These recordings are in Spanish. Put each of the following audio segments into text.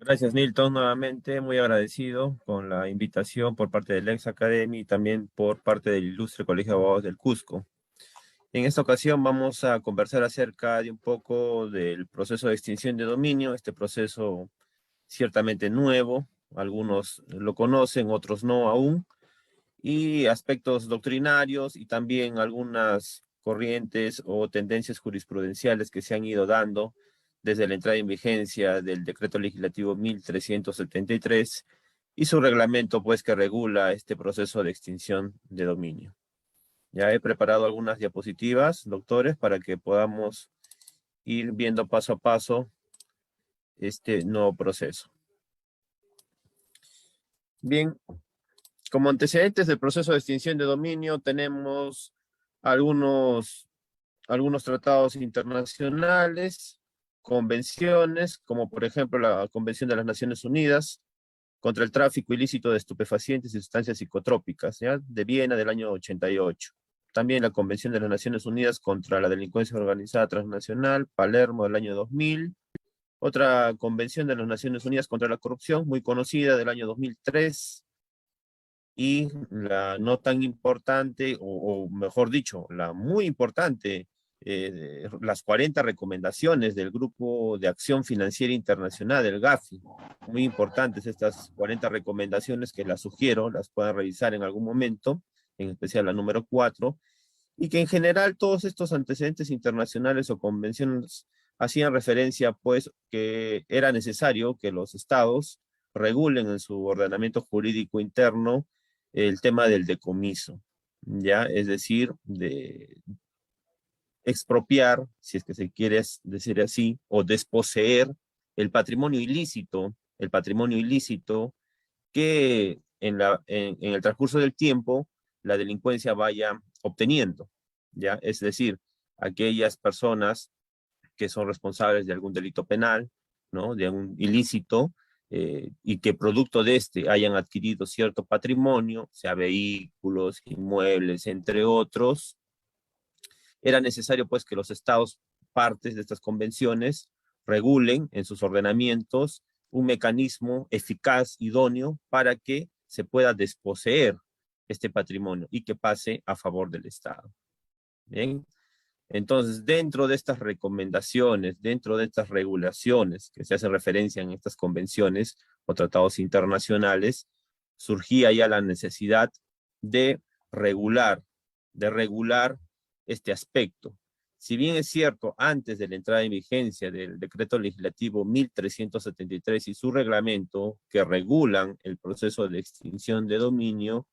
Gracias, Nilton, nuevamente, muy agradecido con la invitación por parte del Ex Academy y también por parte del Ilustre Colegio de Abogados del Cusco. En esta ocasión vamos a conversar acerca de un poco del proceso de extinción de dominio, este proceso ciertamente nuevo, algunos lo conocen, otros no aún, y aspectos doctrinarios y también algunas corrientes o tendencias jurisprudenciales que se han ido dando desde la entrada en vigencia del Decreto Legislativo 1373 y su reglamento, pues, que regula este proceso de extinción de dominio. Ya he preparado algunas diapositivas, doctores, para que podamos ir viendo paso a paso este nuevo proceso. Bien, como antecedentes del proceso de extinción de dominio tenemos algunos, algunos tratados internacionales, convenciones, como por ejemplo la Convención de las Naciones Unidas contra el tráfico ilícito de estupefacientes y sustancias psicotrópicas, ¿ya? De Viena del año 88. También la Convención de las Naciones Unidas contra la delincuencia organizada transnacional, Palermo del año 2000. Otra Convención de las Naciones Unidas contra la corrupción, muy conocida, del año 2003. Y la no tan importante, o mejor dicho, la muy importante, las 40 recomendaciones del Grupo de Acción Financiera Internacional, del GAFI. Muy importantes estas 40 recomendaciones que las sugiero, las puedan revisar en algún momento, en especial la número 4, y que en general todos estos antecedentes internacionales o convenciones hacían referencia, pues, que era necesario que los estados regulen en su ordenamiento jurídico interno el tema del decomiso, ¿ya? Es decir, de expropiar, si es que se quiere decir así, o desposeer el patrimonio ilícito que en el transcurso del tiempo la delincuencia vaya obteniendo, ¿ya? Es decir, aquellas personas que son responsables de algún delito penal, ¿no? De algún ilícito, y que producto de este hayan adquirido cierto patrimonio, sea vehículos, inmuebles, entre otros, era necesario pues que los estados partes de estas convenciones regulen en sus ordenamientos un mecanismo eficaz, idóneo, para que se pueda desposeer este patrimonio y que pase a favor del Estado. Bien, entonces, dentro de estas recomendaciones, dentro de estas regulaciones que se hacen referencia en estas convenciones o tratados internacionales, surgía ya la necesidad de regular, de regular este aspecto. Si bien es cierto, antes de la entrada en vigencia del Decreto Legislativo 1373 y su reglamento que regulan el proceso de extinción de dominio,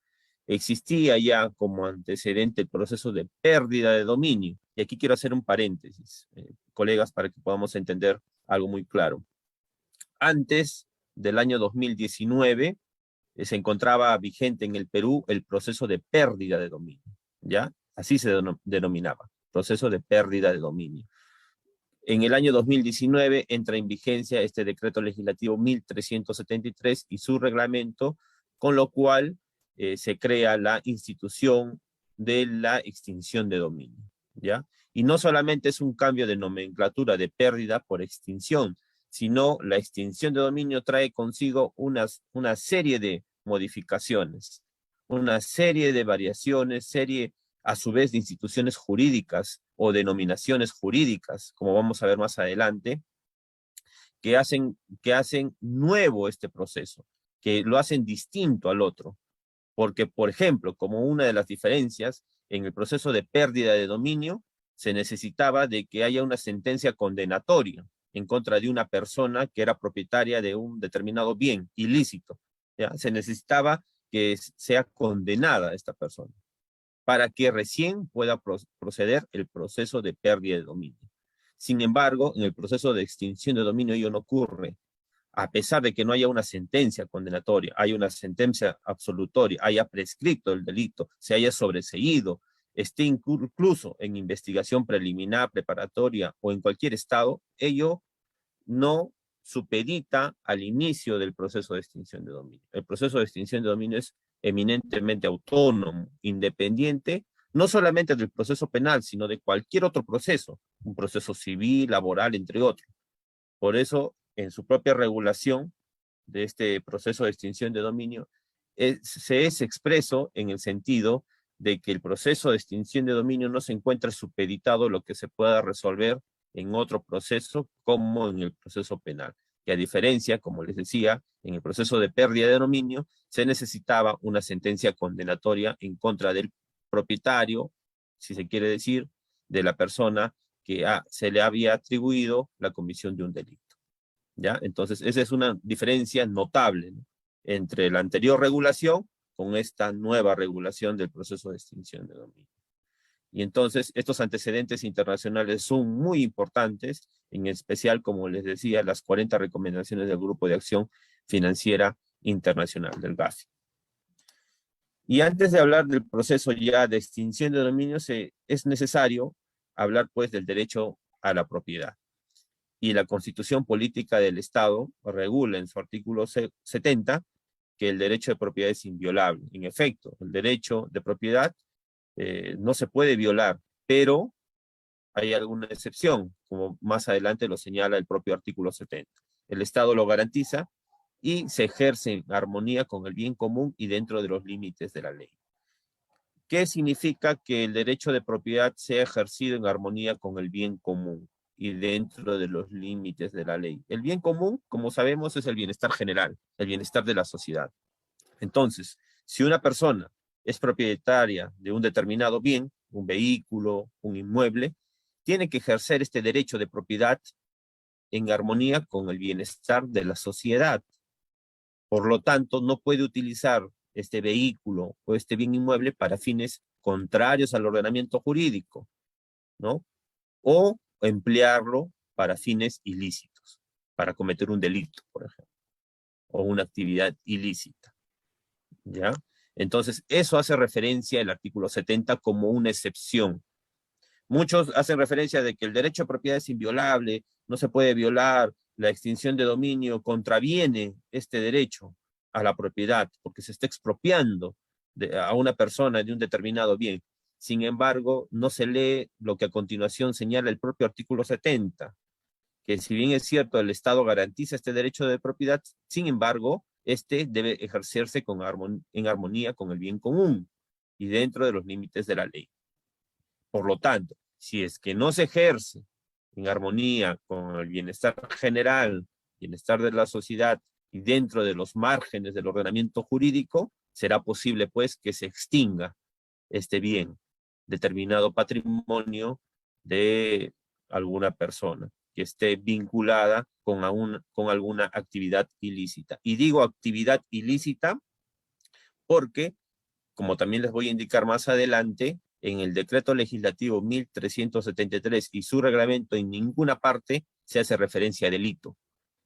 existía ya como antecedente el proceso de pérdida de dominio. Y aquí quiero hacer un paréntesis, colegas, para que podamos entender algo muy claro. Antes del año 2019, se encontraba vigente en el Perú el proceso de pérdida de dominio, ¿ya? Así se denominaba, proceso de pérdida de dominio. En el año 2019 entra en vigencia este decreto legislativo 1373 y su reglamento, con lo cual se crea la institución de la extinción de dominio, ¿ya? Y no solamente es un cambio de nomenclatura de pérdida por extinción, sino la extinción de dominio trae consigo una serie de modificaciones, una serie de variaciones, serie a su vez de instituciones jurídicas o denominaciones jurídicas, como vamos a ver más adelante, que hacen nuevo este proceso, que lo hacen distinto al otro. Porque, por ejemplo, como una de las diferencias, en el proceso de pérdida de dominio, se necesitaba de que haya una sentencia condenatoria en contra de una persona que era propietaria de un determinado bien ilícito, ¿ya? Se necesitaba que sea condenada esta persona para que recién pueda proceder el proceso de pérdida de dominio. Sin embargo, en el proceso de extinción de dominio ello no ocurre. A pesar de que no haya una sentencia condenatoria, hay una sentencia absolutoria, haya prescrito el delito, se haya sobreseído, esté incluso en investigación preliminar, preparatoria o en cualquier estado, ello no supedita al inicio del proceso de extinción de dominio. El proceso de extinción de dominio es eminentemente autónomo, independiente, no solamente del proceso penal, sino de cualquier otro proceso, un proceso civil, laboral, entre otros. Por eso, en su propia regulación, de este proceso de extinción de dominio se es expreso en el sentido de que el proceso de extinción de dominio no se encuentra supeditado a lo que se pueda resolver en otro proceso como en el proceso penal. Y a diferencia, como les decía, en el proceso de pérdida de dominio se necesitaba una sentencia condenatoria en contra del propietario, si se quiere decir, de la persona que se le había atribuido la comisión de un delito. ¿Ya? Entonces, esa es una diferencia notable, ¿no?, entre la anterior regulación con esta nueva regulación del proceso de extinción de dominio. Y entonces, estos antecedentes internacionales son muy importantes, en especial, como les decía, las 40 recomendaciones del Grupo de Acción Financiera Internacional, del GAFI. Y antes de hablar del proceso ya de extinción de dominio, es necesario hablar, pues, del derecho a la propiedad. Y la Constitución Política del Estado regula en su artículo 70 que el derecho de propiedad es inviolable. En efecto, el derecho de propiedad no se puede violar, pero hay alguna excepción, como más adelante lo señala el propio artículo 70. El Estado lo garantiza y se ejerce en armonía con el bien común y dentro de los límites de la ley. ¿Qué significa que el derecho de propiedad sea ejercido en armonía con el bien común y dentro de los límites de la ley? El bien común, como sabemos, es el bienestar general, el bienestar de la sociedad. Entonces, si una persona es propietaria de un determinado bien, un vehículo, un inmueble, tiene que ejercer este derecho de propiedad en armonía con el bienestar de la sociedad. Por lo tanto, no puede utilizar este vehículo o este bien inmueble para fines contrarios al ordenamiento jurídico, ¿no? O emplearlo para fines ilícitos, para cometer un delito, por ejemplo, o una actividad ilícita, ¿ya? Entonces, eso hace referencia al artículo 70 como una excepción. Muchos hacen referencia de que el derecho a propiedad es inviolable, no se puede violar, la extinción de dominio contraviene este derecho a la propiedad, porque se está expropiando a una persona de un determinado bien. Sin embargo, no se lee lo que a continuación señala el propio artículo 70, que si bien es cierto, el Estado garantiza este derecho de propiedad, sin embargo, este debe ejercerse en armonía con el bien común y dentro de los límites de la ley. Por lo tanto, si es que no se ejerce en armonía con el bienestar general, bienestar de la sociedad y dentro de los márgenes del ordenamiento jurídico, será posible, pues, que se extinga este bien, determinado patrimonio de alguna persona que esté vinculada con alguna actividad ilícita. Y digo actividad ilícita porque, como también les voy a indicar más adelante, en el decreto legislativo 1373 y su reglamento en ninguna parte se hace referencia a delito,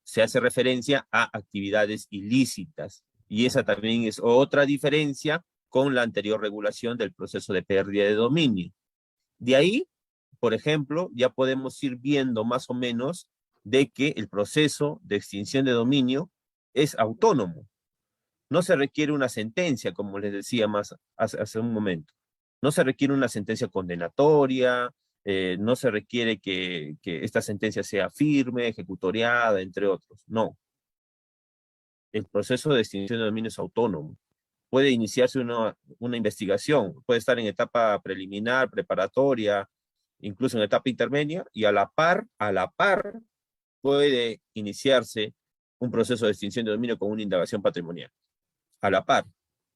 se hace referencia a actividades ilícitas. Y esa también es otra diferencia con la anterior regulación del proceso de pérdida de dominio. De ahí, por ejemplo, ya podemos ir viendo más o menos de que el proceso de extinción de dominio es autónomo. No se requiere una sentencia, como les decía hace un momento. No se requiere una sentencia condenatoria, no se requiere que esta sentencia sea firme, ejecutoriada, entre otros. No. El proceso de extinción de dominio es autónomo. Puede iniciarse una investigación, puede estar en etapa preliminar, preparatoria, incluso en etapa intermedia, y a la par, puede iniciarse un proceso de extinción de dominio con una indagación patrimonial. A la par,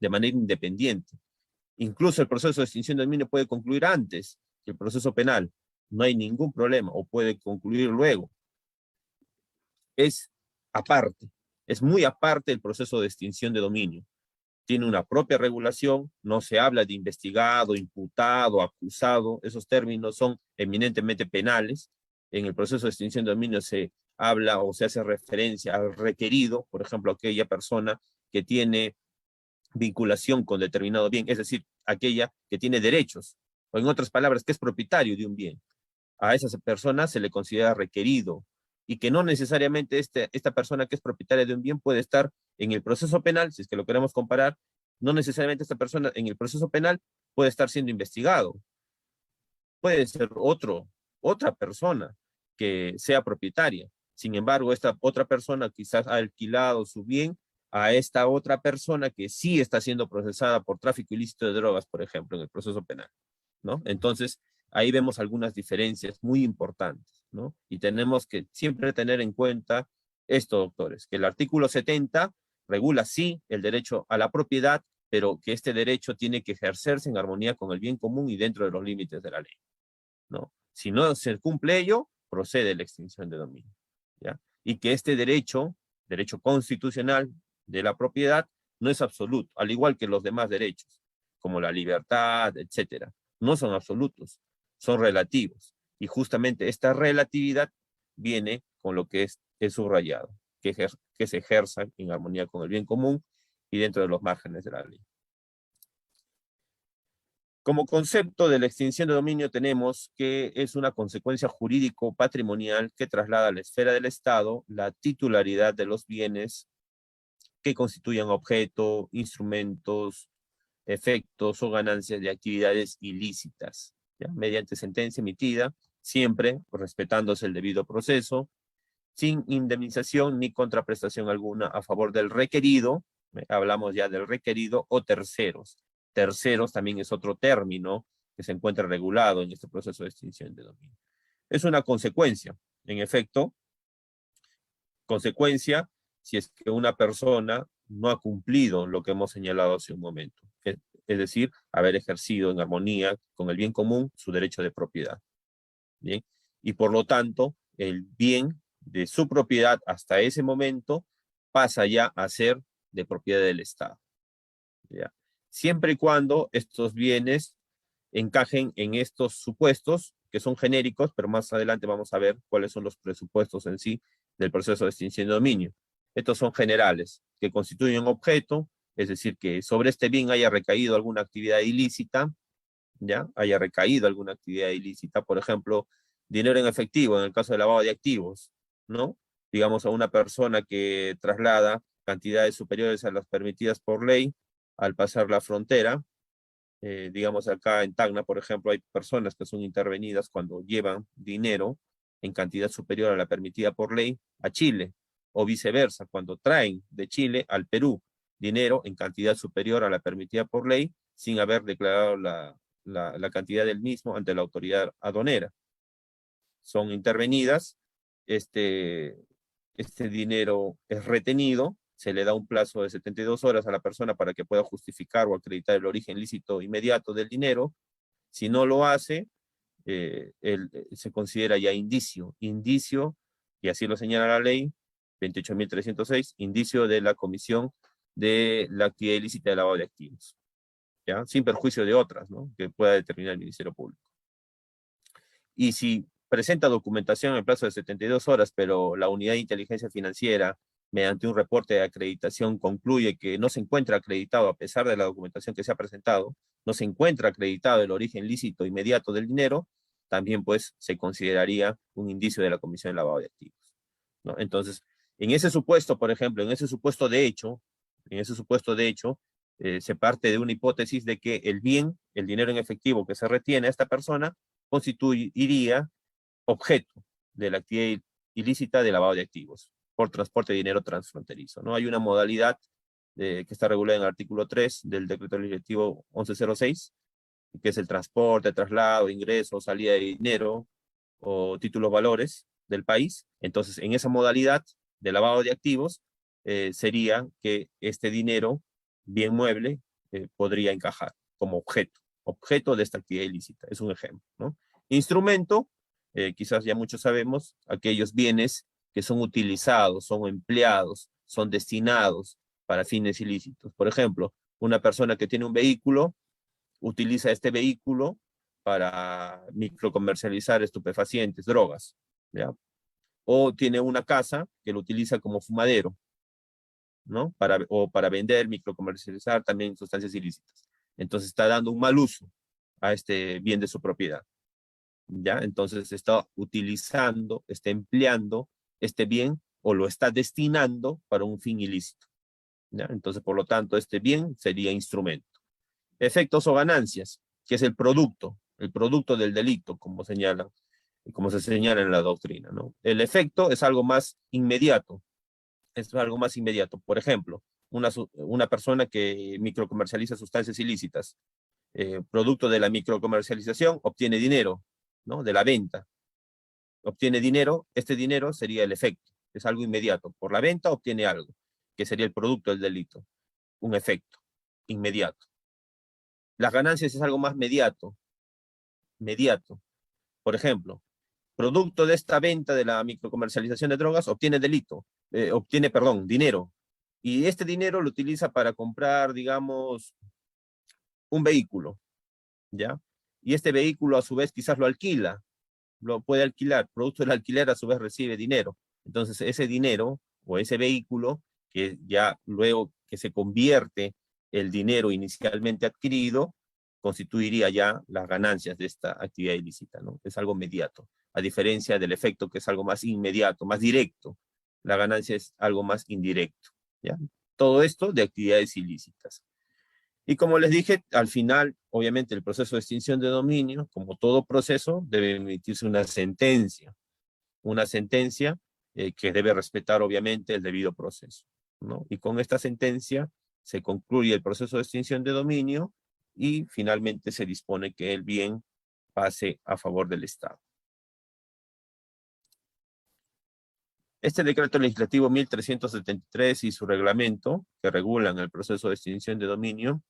de manera independiente. Incluso el proceso de extinción de dominio puede concluir antes que el proceso penal. No hay ningún problema, o puede concluir luego. Es aparte, es muy aparte el proceso de extinción de dominio. Tiene una propia regulación, no se habla de investigado, imputado, acusado, esos términos son eminentemente penales. En el proceso de extinción de dominio se habla o se hace referencia al requerido, por ejemplo, aquella persona que tiene vinculación con determinado bien, es decir, aquella que tiene derechos, o en otras palabras, que es propietario de un bien. A esa persona se le considera requerido, y que no necesariamente esta persona que es propietaria de un bien puede estar en el proceso penal, si es que lo queremos comparar, no necesariamente esta persona en el proceso penal puede estar siendo investigado. Puede ser otra persona que sea propietaria, Sin embargo, esta otra persona quizás ha alquilado su bien a esta otra persona que sí está siendo procesada por tráfico ilícito de drogas, por ejemplo, en el proceso penal, ¿no? Entonces, ahí vemos algunas diferencias muy importantes, ¿no? Y tenemos que siempre tener en cuenta esto, doctores, que el artículo 70 regula, sí, el derecho a la propiedad, pero que este derecho tiene que ejercerse en armonía con el bien común y dentro de los límites de la ley, ¿no? Si no se cumple ello, procede la extinción de dominio, ¿ya? Y que este derecho, derecho constitucional de la propiedad, no es absoluto, al igual que los demás derechos, como la libertad, etcétera. No son absolutos, son relativos. Y justamente esta relatividad viene con lo que es subrayado, que se ejerza en armonía con el bien común y dentro de los márgenes de la ley. Como concepto de la extinción de dominio tenemos que es una consecuencia jurídico-patrimonial que traslada a la esfera del Estado la titularidad de los bienes que constituyan objeto, instrumentos, efectos o ganancias de actividades ilícitas, ¿ya? Mediante sentencia emitida, siempre respetándose el debido proceso, sin indemnización ni contraprestación alguna a favor del requerido, hablamos ya del requerido, o terceros. Terceros también es otro término que se encuentra regulado en este proceso de extinción de dominio. Es una consecuencia, en efecto, consecuencia si es que una persona no ha cumplido lo que hemos señalado hace un momento, es decir, haber ejercido en armonía con el bien común su derecho de propiedad. ¿Bien? Y por lo tanto, el bien de su propiedad hasta ese momento pasa ya a ser de propiedad del Estado, ¿ya? Siempre y cuando estos bienes encajen en estos supuestos, que son genéricos, pero más adelante vamos a ver cuáles son los presupuestos en sí del proceso de extinción de dominio. Estos son generales, que constituyen un objeto, es decir, que sobre este bien haya recaído alguna actividad ilícita, ¿ya? Haya recaído alguna actividad ilícita, por ejemplo, dinero en efectivo, en el caso de lavado de activos, ¿no? Digamos, a una persona que traslada cantidades superiores a las permitidas por ley al pasar la frontera. Digamos, acá en Tacna, por ejemplo, hay personas que son intervenidas cuando llevan dinero en cantidad superior a la permitida por ley a Chile, o viceversa, cuando traen de Chile al Perú dinero en cantidad superior a la permitida por ley sin haber declarado la cantidad del mismo ante la autoridad aduanera. Son intervenidas, este dinero es retenido, se le da un plazo de 72 horas a la persona para que pueda justificar o acreditar el origen lícito inmediato del dinero. Si no lo hace, se considera ya indicio, y así lo señala la ley 28.306, indicio de la comisión de la actividad ilícita de lavado de activos, ¿ya? Sin perjuicio de otras, ¿no?, que pueda determinar el Ministerio Público. Y si presenta documentación en el plazo de 72 horas, pero la unidad de inteligencia financiera, mediante un reporte de acreditación, concluye que no se encuentra acreditado, a pesar de la documentación que se ha presentado, no se encuentra acreditado el origen lícito inmediato del dinero, también pues se consideraría un indicio de la comisión de lavado de activos, ¿no? Entonces, en ese supuesto, por ejemplo, en ese supuesto de hecho, se parte de una hipótesis de que el bien, el dinero en efectivo que se retiene a esta persona, constituiría objeto de la actividad ilícita de lavado de activos por transporte de dinero transfronterizo, ¿no? Hay una modalidad que está regulada en el artículo 3 del decreto legislativo 1106, que es el transporte, traslado, ingreso, salida de dinero o títulos valores del país. Entonces, en esa modalidad de lavado de activos, sería que este dinero, bien mueble, podría encajar como objeto de esta actividad ilícita. Es un ejemplo, ¿no? Instrumento, quizás ya muchos sabemos, aquellos bienes que son utilizados, son empleados, son destinados para fines ilícitos. Por ejemplo, una persona que tiene un vehículo, utiliza este vehículo para microcomercializar estupefacientes, drogas, ¿ya? O tiene una casa que lo utiliza como fumadero, ¿no? O para vender, microcomercializar también sustancias ilícitas. Entonces está dando un mal uso a este bien de su propiedad, ¿ya? Entonces está utilizando, está empleando este bien o lo está destinando para un fin ilícito, ¿ya? Entonces, por lo tanto, este bien sería instrumento. Efectos o ganancias, que es el producto del delito, como señalan. como se señala en la doctrina, ¿no? El efecto es algo más inmediato, es algo más inmediato. Por ejemplo, una persona que microcomercializa sustancias ilícitas, producto de la microcomercialización, obtiene dinero, ¿no? De la venta. Obtiene dinero, este dinero sería el efecto, es algo inmediato. Por la venta obtiene algo, que sería el producto del delito, un efecto inmediato. Las ganancias es algo más mediato. Por ejemplo, producto de esta venta de la microcomercialización de drogas, obtiene dinero. Y este dinero lo utiliza para comprar, digamos, un vehículo, ¿ya? Y este vehículo a su vez quizás lo puede alquilar, producto del alquiler a su vez recibe dinero. Entonces ese dinero o ese vehículo, que ya luego que se convierte el dinero inicialmente adquirido, constituiría ya las ganancias de esta actividad ilícita, ¿no? Es algo inmediato, a diferencia del efecto que es algo más inmediato, más directo. La ganancia es algo más indirecto, ¿ya? Todo esto de actividades ilícitas. Y como les dije, al final, obviamente, el proceso de extinción de dominio, como todo proceso, debe emitirse una sentencia que debe respetar, obviamente, el debido proceso, ¿no? Y con esta sentencia se concluye el proceso de extinción de dominio y finalmente se dispone que el bien pase a favor del Estado. Este decreto legislativo 1373 y su reglamento, que regulan el proceso de extinción de dominio,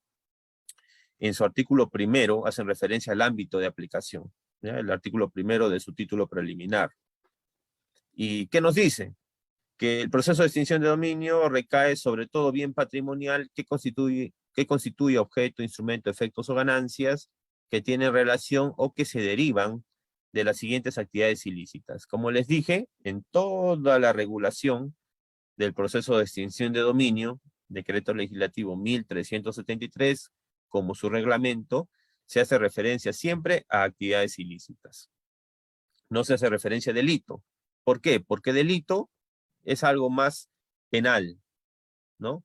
en su artículo primero hacen referencia al ámbito de aplicación, ¿ya? El artículo primero de su título preliminar. ¿Y qué nos dice? Que el proceso de extinción de dominio recae sobre todo bien patrimonial que constituye objeto, instrumento, efectos o ganancias que tienen relación o que se derivan de las siguientes actividades ilícitas. Como les dije, en toda la regulación del proceso de extinción de dominio, decreto legislativo 1373, como su reglamento, se hace referencia siempre a actividades ilícitas. No se hace referencia a delito. ¿Por qué? Porque delito es algo más penal, ¿no?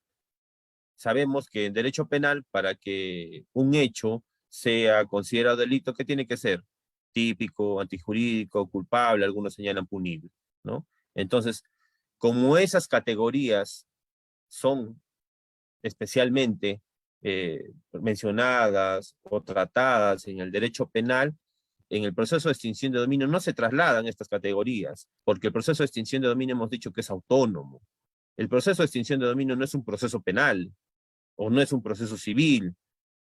Sabemos que en derecho penal, para que un hecho sea considerado delito, ¿qué tiene que ser? Típico, antijurídico, culpable, algunos señalan punible, ¿no? Entonces, como esas categorías son especialmente mencionadas o tratadas en el derecho penal, en el proceso de extinción de dominio no se trasladan estas categorías, porque el proceso de extinción de dominio hemos dicho que es autónomo. El proceso de extinción de dominio no es un proceso penal, o no es un proceso civil,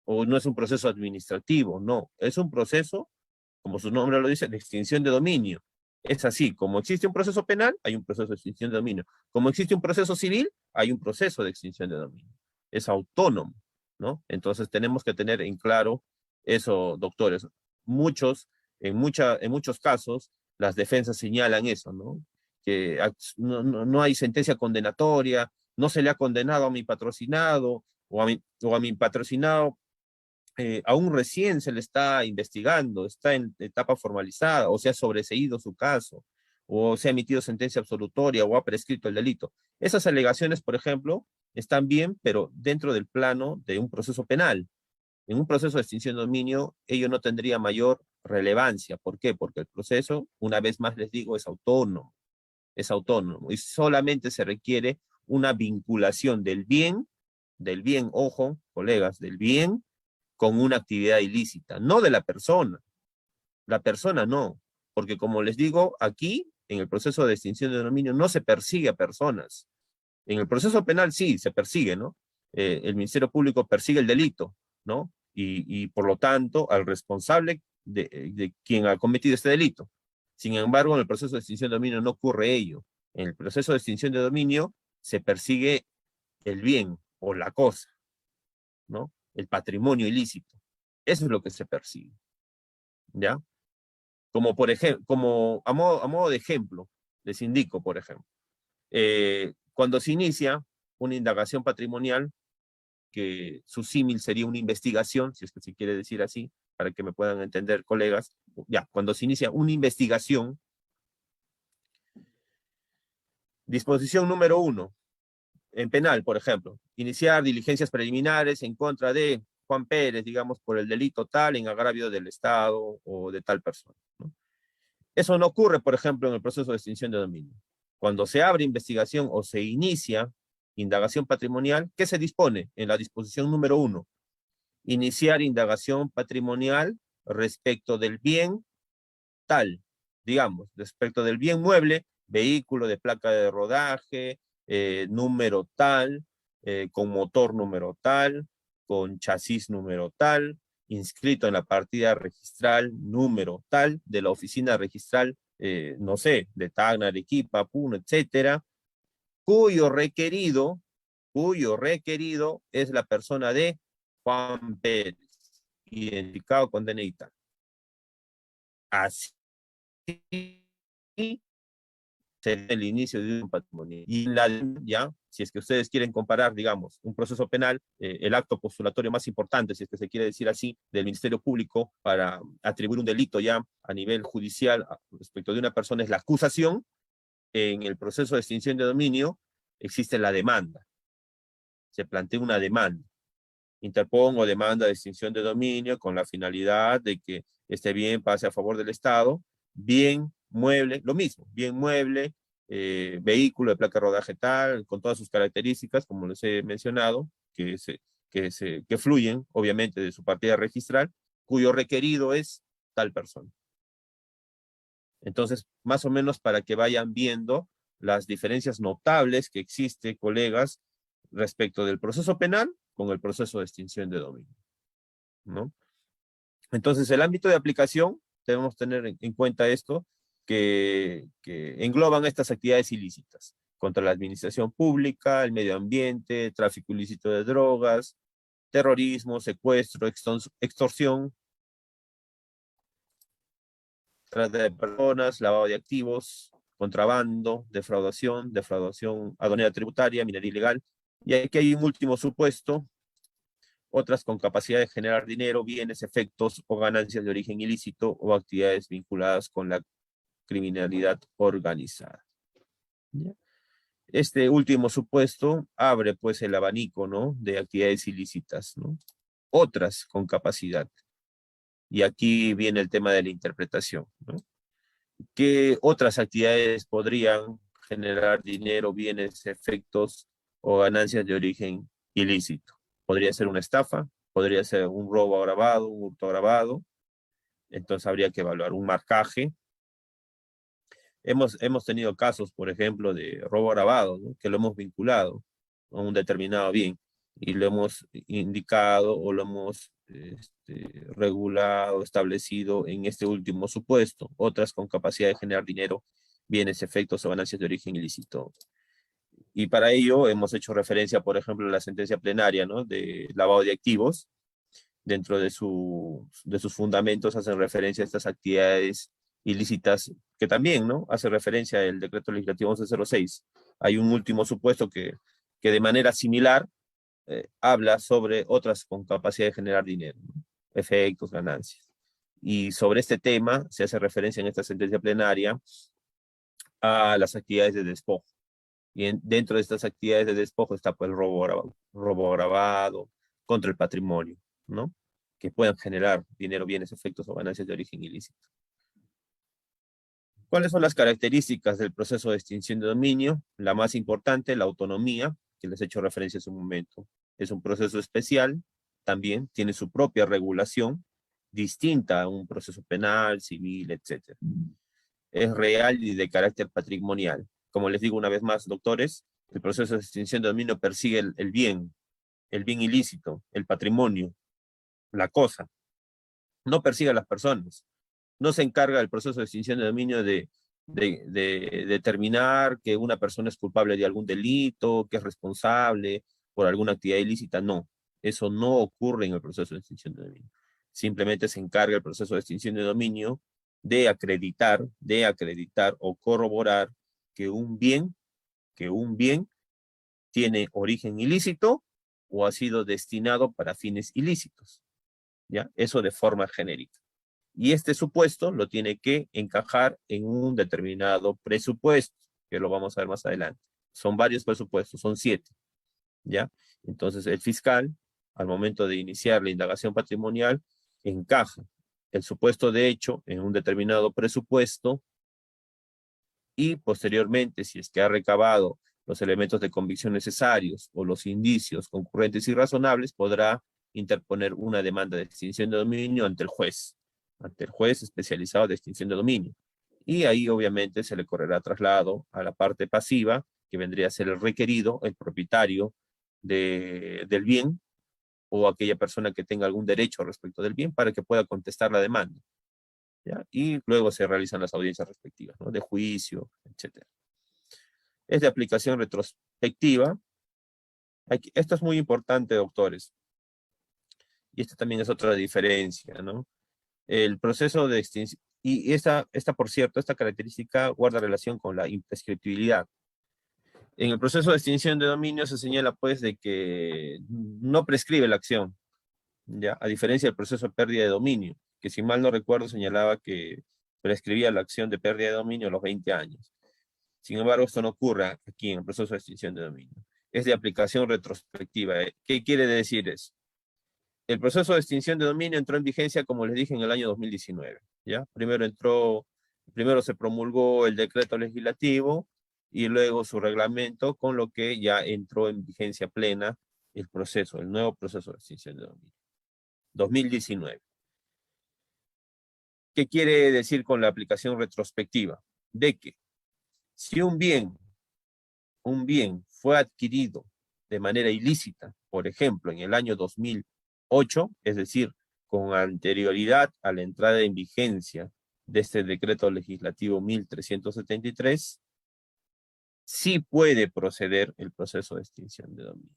o no es un proceso administrativo, no, es un proceso, como su nombre lo dice, de extinción de dominio. Es así, como existe un proceso penal, hay un proceso de extinción de dominio. Como existe un proceso civil, hay un proceso de extinción de dominio. Es autónomo, ¿no? Entonces tenemos que tener en claro eso, doctores. En muchos casos, las defensas señalan eso, ¿no? Que no hay sentencia condenatoria, no se le ha condenado a mi patrocinado, o a mi patrocinado aún recién se le está investigando, está en etapa formalizada, o se ha sobreseído su caso, o se ha emitido sentencia absolutoria, o ha prescrito el delito. Esas alegaciones, por ejemplo, están bien, pero dentro del plano de un proceso penal. En un proceso de extinción de dominio, ello no tendría mayor relevancia. ¿Por qué? Porque el proceso, una vez más les digo, es autónomo, y solamente se requiere una vinculación del bien, ojo, colegas, del bien con una actividad ilícita, no de la persona. La persona no, porque como les digo, aquí, en el proceso de extinción de dominio, no se persigue a personas. En el proceso penal sí, se persigue, ¿no? El Ministerio Público persigue el delito, ¿no? Y por lo tanto, al responsable de quien ha cometido este delito. Sin embargo, en el proceso de extinción de dominio no ocurre ello. En el proceso de extinción de dominio se persigue el bien o la cosa, ¿no? El patrimonio ilícito. Eso es lo que se persigue, ¿ya? Como por ejemplo, a modo de ejemplo, les indico, por ejemplo, cuando se inicia una indagación patrimonial, que su símil sería una investigación, si es que se quiere decir así, para que me puedan entender, colegas, ya, cuando se inicia una investigación, disposición número 1, en penal, por ejemplo, iniciar diligencias preliminares en contra de Juan Pérez, digamos, por el delito tal en agravio del Estado o de tal persona, ¿no? Eso no ocurre, por ejemplo, en el proceso de extinción de dominio. Cuando se abre investigación o se inicia indagación patrimonial, ¿qué se dispone en la disposición número 1? Iniciar indagación patrimonial respecto del bien tal, digamos, respecto del bien mueble, vehículo de placa de rodaje, número tal, con motor número tal, con chasis número tal, inscrito en la partida registral número tal, de la oficina registral, no sé, de Tacna, Arequipa, Puno, etcétera, cuyo requerido es la persona de Juan Pérez, identificado con DNI tal. Así será el inicio de un patrimonio. Y ya, si es que ustedes quieren comparar, digamos, un proceso penal, el acto postulatorio más importante, si es que se quiere decir así, del Ministerio Público para atribuir un delito ya a nivel judicial respecto de una persona es la acusación. En el proceso de extinción de dominio existe la demanda. Se plantea una demanda. Interpongo demanda de extinción de dominio con la finalidad de que este bien pase a favor del Estado, bien mueble, lo mismo, bien mueble, vehículo de placa de rodaje tal, con todas sus características, como les he mencionado, que fluyen, obviamente, de su partida registral, cuyo requerido es tal persona. Entonces, más o menos para que vayan viendo las diferencias notables que existen, colegas, respecto del proceso penal con el proceso de extinción de dominio, ¿no? Entonces, el ámbito de aplicación, debemos tener en cuenta esto, que engloban estas actividades ilícitas contra la administración pública, el medio ambiente, tráfico ilícito de drogas, terrorismo, secuestro, extorsión, trata de personas, lavado de activos, contrabando, defraudación aduanera tributaria, minería ilegal. Y aquí hay un último supuesto, otras con capacidad de generar dinero, bienes, efectos o ganancias de origen ilícito o actividades vinculadas con la criminalidad organizada. ¿Ya? Este último supuesto abre pues el abanico, ¿no?, de actividades ilícitas, ¿no? Otras con capacidad. Y aquí viene el tema de la interpretación, ¿no? ¿Qué otras actividades podrían generar dinero, bienes, efectos o ganancias de origen ilícito? Podría ser una estafa, podría ser un robo agravado, un hurto agravado. Entonces habría que evaluar un marcaje. Hemos tenido casos, por ejemplo, de robo agravado, ¿no?, que lo hemos vinculado a un determinado bien y lo hemos indicado o lo hemos regulado, establecido en este último supuesto. Otras con capacidad de generar dinero, bienes, efectos o ganancias de origen ilícito. Y para ello hemos hecho referencia, por ejemplo, a la sentencia plenaria, ¿no?, de lavado de activos. Dentro de sus fundamentos hacen referencia a estas actividades ilícitas, que también, ¿no?, hace referencia al decreto legislativo 1106. Hay un último supuesto que de manera similar habla sobre otras con capacidad de generar dinero, ¿no?, efectos, ganancias. Y sobre este tema se hace referencia en esta sentencia plenaria a las actividades de despojo. Y dentro de estas actividades de despojo está pues el robo agravado contra el patrimonio, ¿no?, que puedan generar dinero, bienes, efectos o ganancias de origen ilícito. ¿Cuáles son las características del proceso de extinción de dominio? La más importante, la autonomía, que les he hecho referencia hace un momento. Es un proceso especial, también tiene su propia regulación, distinta a un proceso penal, civil, etc. Es real y de carácter patrimonial. Como les digo una vez más, doctores, el proceso de extinción de dominio persigue el bien ilícito, el patrimonio, la cosa. No persigue a las personas. No se encarga el proceso de extinción de dominio de determinar que una persona es culpable de algún delito, que es responsable por alguna actividad ilícita. No, eso no ocurre en el proceso de extinción de dominio. Simplemente se encarga el proceso de extinción de dominio de acreditar o corroborar que un bien tiene origen ilícito o ha sido destinado para fines ilícitos. ¿Ya? Eso de forma genérica. Y este supuesto lo tiene que encajar en un determinado presupuesto, que lo vamos a ver más adelante. Son varios presupuestos, son 7, ¿ya? Entonces el fiscal, al momento de iniciar la indagación patrimonial, encaja el supuesto de hecho en un determinado presupuesto y posteriormente, si es que ha recabado los elementos de convicción necesarios o los indicios concurrentes y razonables, podrá interponer una demanda de extinción de dominio ante el juez especializado de extinción de dominio. Y ahí obviamente se le correrá traslado a la parte pasiva, que vendría a ser el requerido, el propietario del bien, o aquella persona que tenga algún derecho respecto del bien para que pueda contestar la demanda, ¿ya? Y luego se realizan las audiencias respectivas, ¿no? De juicio, etc. Es de aplicación retrospectiva. Esto es muy importante, doctores, y esta también es otra diferencia, ¿no? El proceso de extinción, y por cierto, esta característica guarda relación con la imprescriptibilidad. En el proceso de extinción de dominio se señala, pues, de que no prescribe la acción, ¿ya? A diferencia del proceso de pérdida de dominio, que si mal no recuerdo señalaba que prescribía la acción de pérdida de dominio a los 20 años. Sin embargo, esto no ocurre aquí en el proceso de extinción de dominio. Es de aplicación retrospectiva. ¿Qué quiere decir eso? El proceso de extinción de dominio entró en vigencia, como les dije, en el año 2019, ¿ya? Primero se promulgó el decreto legislativo y luego su reglamento, con lo que ya entró en vigencia plena el nuevo proceso de extinción de dominio. 2019. ¿Qué quiere decir con la aplicación retrospectiva? De que si un bien fue adquirido de manera ilícita, por ejemplo, en el año 2008, es decir, con anterioridad a la entrada en vigencia de este decreto legislativo 1373, sí puede proceder el proceso de extinción de dominio.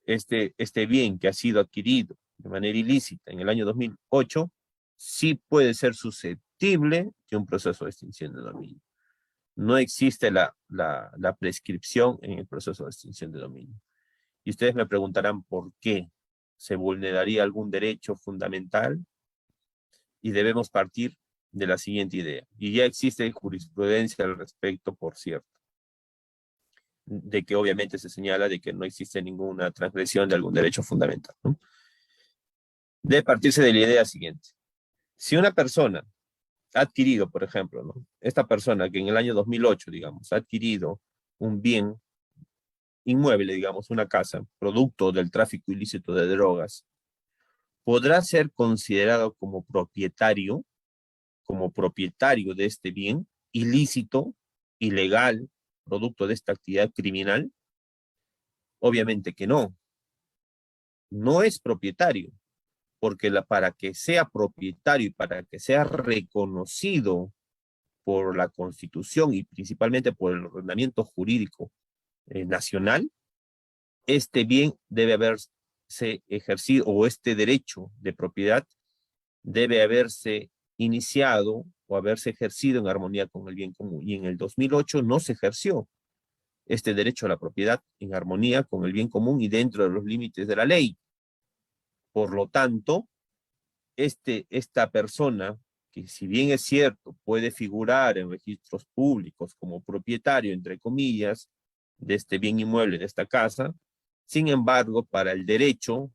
Este bien que ha sido adquirido de manera ilícita en el año 2008, sí puede ser susceptible de un proceso de extinción de dominio. No existe la prescripción en el proceso de extinción de dominio. Y ustedes me preguntarán por qué se vulneraría algún derecho fundamental, y debemos partir de la siguiente idea. Y ya existe jurisprudencia al respecto, por cierto, de que obviamente se señala de que no existe ninguna transgresión de algún derecho fundamental, ¿no? Debe partirse de la idea siguiente. Si una persona ha adquirido, por ejemplo, ¿no? Esta persona que en el año 2008, digamos, ha adquirido un bien inmueble, digamos, una casa, producto del tráfico ilícito de drogas, podrá ser considerado como propietario de este bien ilícito, ilegal, producto de esta actividad criminal. Obviamente que no. No es propietario, porque para que sea propietario y para que sea reconocido por la Constitución y principalmente por el ordenamiento jurídico nacional, este bien debe haberse ejercido, o este derecho de propiedad debe haberse iniciado o haberse ejercido en armonía con el bien común. Y en el 2008 no se ejerció este derecho a la propiedad en armonía con el bien común y dentro de los límites de la ley. Por lo tanto, esta persona, que si bien es cierto, puede figurar en registros públicos como propietario, entre comillas, de este bien inmueble, de esta casa, sin embargo, para el derecho,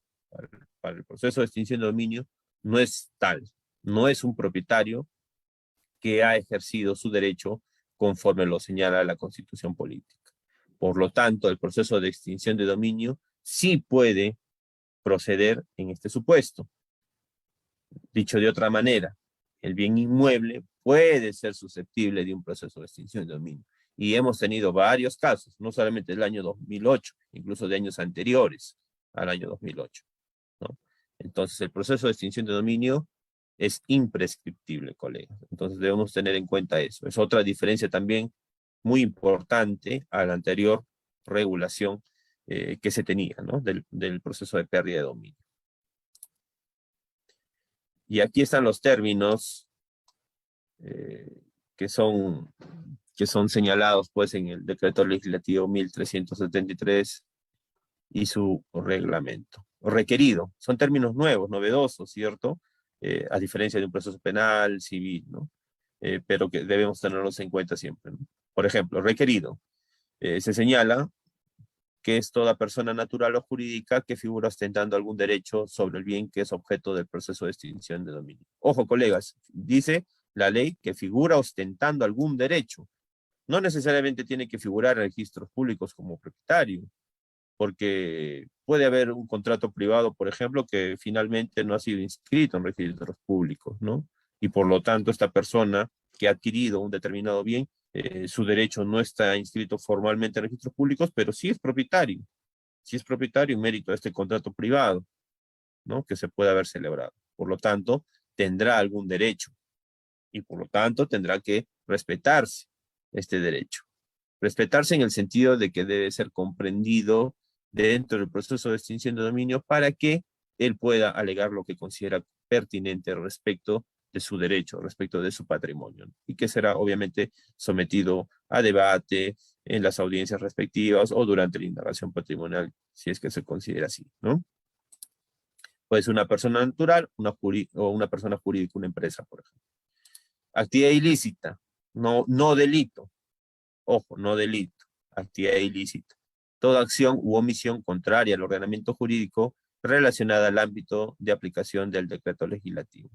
para el proceso de extinción de dominio, no es tal. No es un propietario que ha ejercido su derecho conforme lo señala la Constitución política. Por lo tanto, el proceso de extinción de dominio sí puede proceder en este supuesto. Dicho de otra manera, el bien inmueble puede ser susceptible de un proceso de extinción de dominio. Y hemos tenido varios casos, no solamente del año 2008, incluso de años anteriores al año 2008, ¿no? Entonces, el proceso de extinción de dominio es imprescriptible, colegas. Entonces, debemos tener en cuenta eso. Es otra diferencia también muy importante a la anterior regulación que se tenía, ¿no? Del proceso de pérdida de dominio. Y aquí están los términos que son señalados pues en el decreto legislativo 1373 y su reglamento. Requerido, son términos nuevos, novedosos, ¿cierto? A diferencia de un proceso penal, civil, ¿no? Pero que debemos tenerlos en cuenta siempre, ¿no? Por ejemplo, requerido. Se señala que es toda persona natural o jurídica que figura ostentando algún derecho sobre el bien que es objeto del proceso de extinción de dominio. Ojo, colegas, dice la ley que figura ostentando algún derecho. No necesariamente tiene que figurar en registros públicos como propietario, porque puede haber un contrato privado, por ejemplo, que finalmente no ha sido inscrito en registros públicos, ¿no? Y por lo tanto, esta persona que ha adquirido un determinado bien, su derecho no está inscrito formalmente en registros públicos, pero sí es propietario en mérito de este contrato privado, ¿no? Que se puede haber celebrado. Por lo tanto, tendrá algún derecho y por lo tanto tendrá que respetarse este derecho. Respetarse en el sentido de que debe ser comprendido dentro del proceso de extinción de dominio para que él pueda alegar lo que considera pertinente respecto de su derecho, respecto de su patrimonio, y que será obviamente sometido a debate en las audiencias respectivas o durante la indagación patrimonial, si es que se considera así, ¿no? Puede ser una persona natural o una persona jurídica, una empresa, por ejemplo. Actividad ilícita, no delito. Ojo, no delito, actividad ilícita. Toda acción u omisión contraria al ordenamiento jurídico relacionada al ámbito de aplicación del decreto legislativo.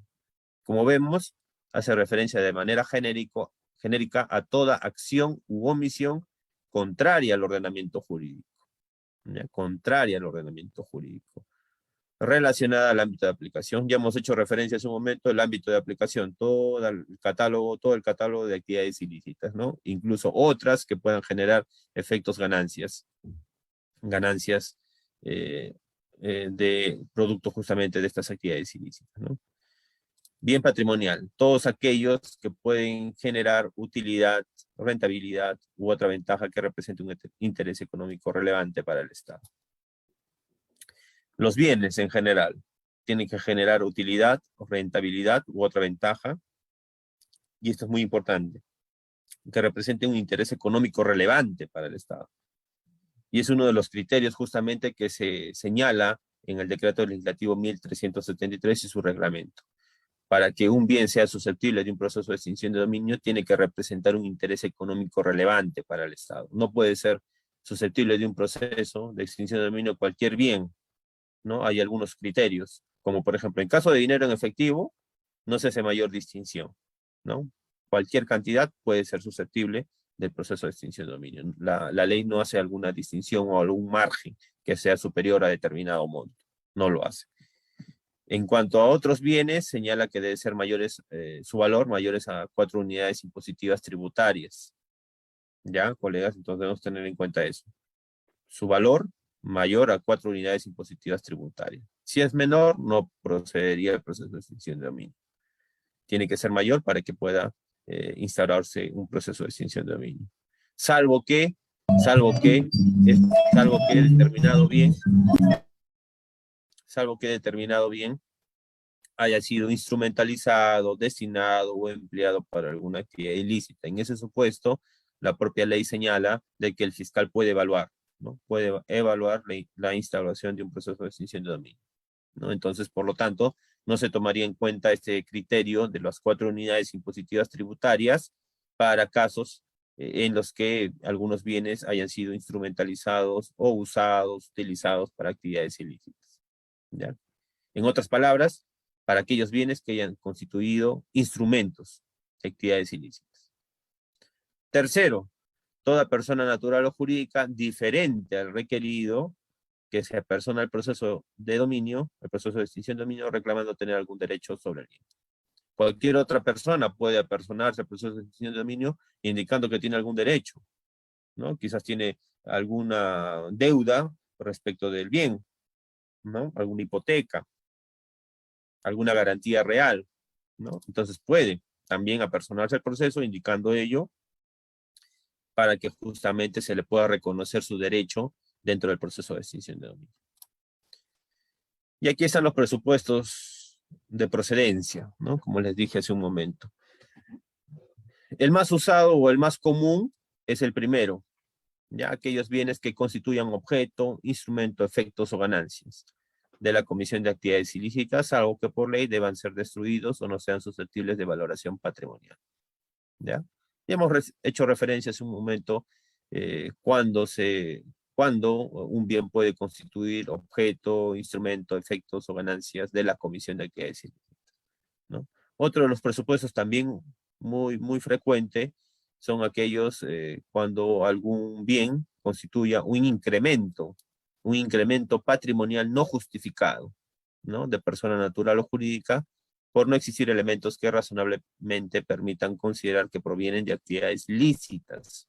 Como vemos, hace referencia de manera genérica a toda acción u omisión contraria al ordenamiento jurídico. ¿Ya? Contraria al ordenamiento jurídico. Relacionada al ámbito de aplicación. Ya hemos hecho referencia hace un momento al ámbito de aplicación, todo el catálogo de actividades ilícitas, ¿no? Incluso otras que puedan generar efectos ganancias de producto justamente de estas actividades ilícitas, ¿no? Bien patrimonial, todos aquellos que pueden generar utilidad, rentabilidad u otra ventaja que represente un interés económico relevante para el Estado. Los bienes en general tienen que generar utilidad, rentabilidad u otra ventaja, y esto es muy importante, que represente un interés económico relevante para el Estado. Y es uno de los criterios justamente que se señala en el decreto legislativo 1373 y su reglamento. Para que un bien sea susceptible de un proceso de extinción de dominio, tiene que representar un interés económico relevante para el Estado. No puede ser susceptible de un proceso de extinción de dominio cualquier bien, ¿no? Hay algunos criterios, como por ejemplo, en caso de dinero en efectivo, no se hace mayor distinción, ¿no? Cualquier cantidad puede ser susceptible del proceso de extinción de dominio. La ley no hace alguna distinción o algún margen que sea superior a determinado monto, no lo hace. En cuanto a otros bienes, señala que debe ser mayores, su valor mayores a 4 unidades impositivas tributarias. ¿Ya, colegas? Entonces debemos tener en cuenta eso. Su valor mayor a 4 unidades impositivas tributarias. Si es menor, no procedería el proceso de extinción de dominio. Tiene que ser mayor para que pueda instaurarse un proceso de extinción de dominio. Salvo que determinado bien haya sido instrumentalizado, destinado o empleado para alguna actividad ilícita. En ese supuesto, la propia ley señala de que el fiscal puede evaluar, ¿no? Puede evaluar la instauración de un proceso de extinción de dominio, ¿no? Entonces, por lo tanto, no se tomaría en cuenta este criterio de las 4 unidades impositivas tributarias para casos en los que algunos bienes hayan sido instrumentalizados o usados, utilizados para actividades ilícitas, ¿ya? En otras palabras, para aquellos bienes que hayan constituido instrumentos de actividades ilícitas. Tercero, toda persona natural o jurídica diferente al requerido que se apersona al proceso de dominio, el proceso de extinción de dominio, reclamando tener algún derecho sobre el bien. Cualquier otra persona puede apersonarse al proceso de extinción de dominio indicando que tiene algún derecho, ¿no? Quizás tiene alguna deuda respecto del bien, ¿no? Alguna hipoteca, alguna garantía real, ¿no? Entonces puede también apersonarse al proceso indicando ello para que justamente se le pueda reconocer su derecho dentro del proceso de extinción de dominio. Y aquí están los presupuestos de procedencia, ¿no? Como les dije hace un momento. El más usado o el más común es el primero, ya aquellos bienes que constituyan objeto, instrumento, efectos o ganancias de la comisión de actividades ilícitas, algo que por ley deban ser destruidos o no sean susceptibles de valoración patrimonial. ¿Ya? Ya hemos hecho referencia hace un momento cuando cuándo un bien puede constituir objeto, instrumento, efectos o ganancias de la comisión de actividades ilícitas, ¿no? Otro de los presupuestos también muy frecuente son aquellos cuando algún bien constituya un incremento patrimonial no justificado, ¿no? De persona natural o jurídica, por no existir elementos que razonablemente permitan considerar que provienen de actividades lícitas,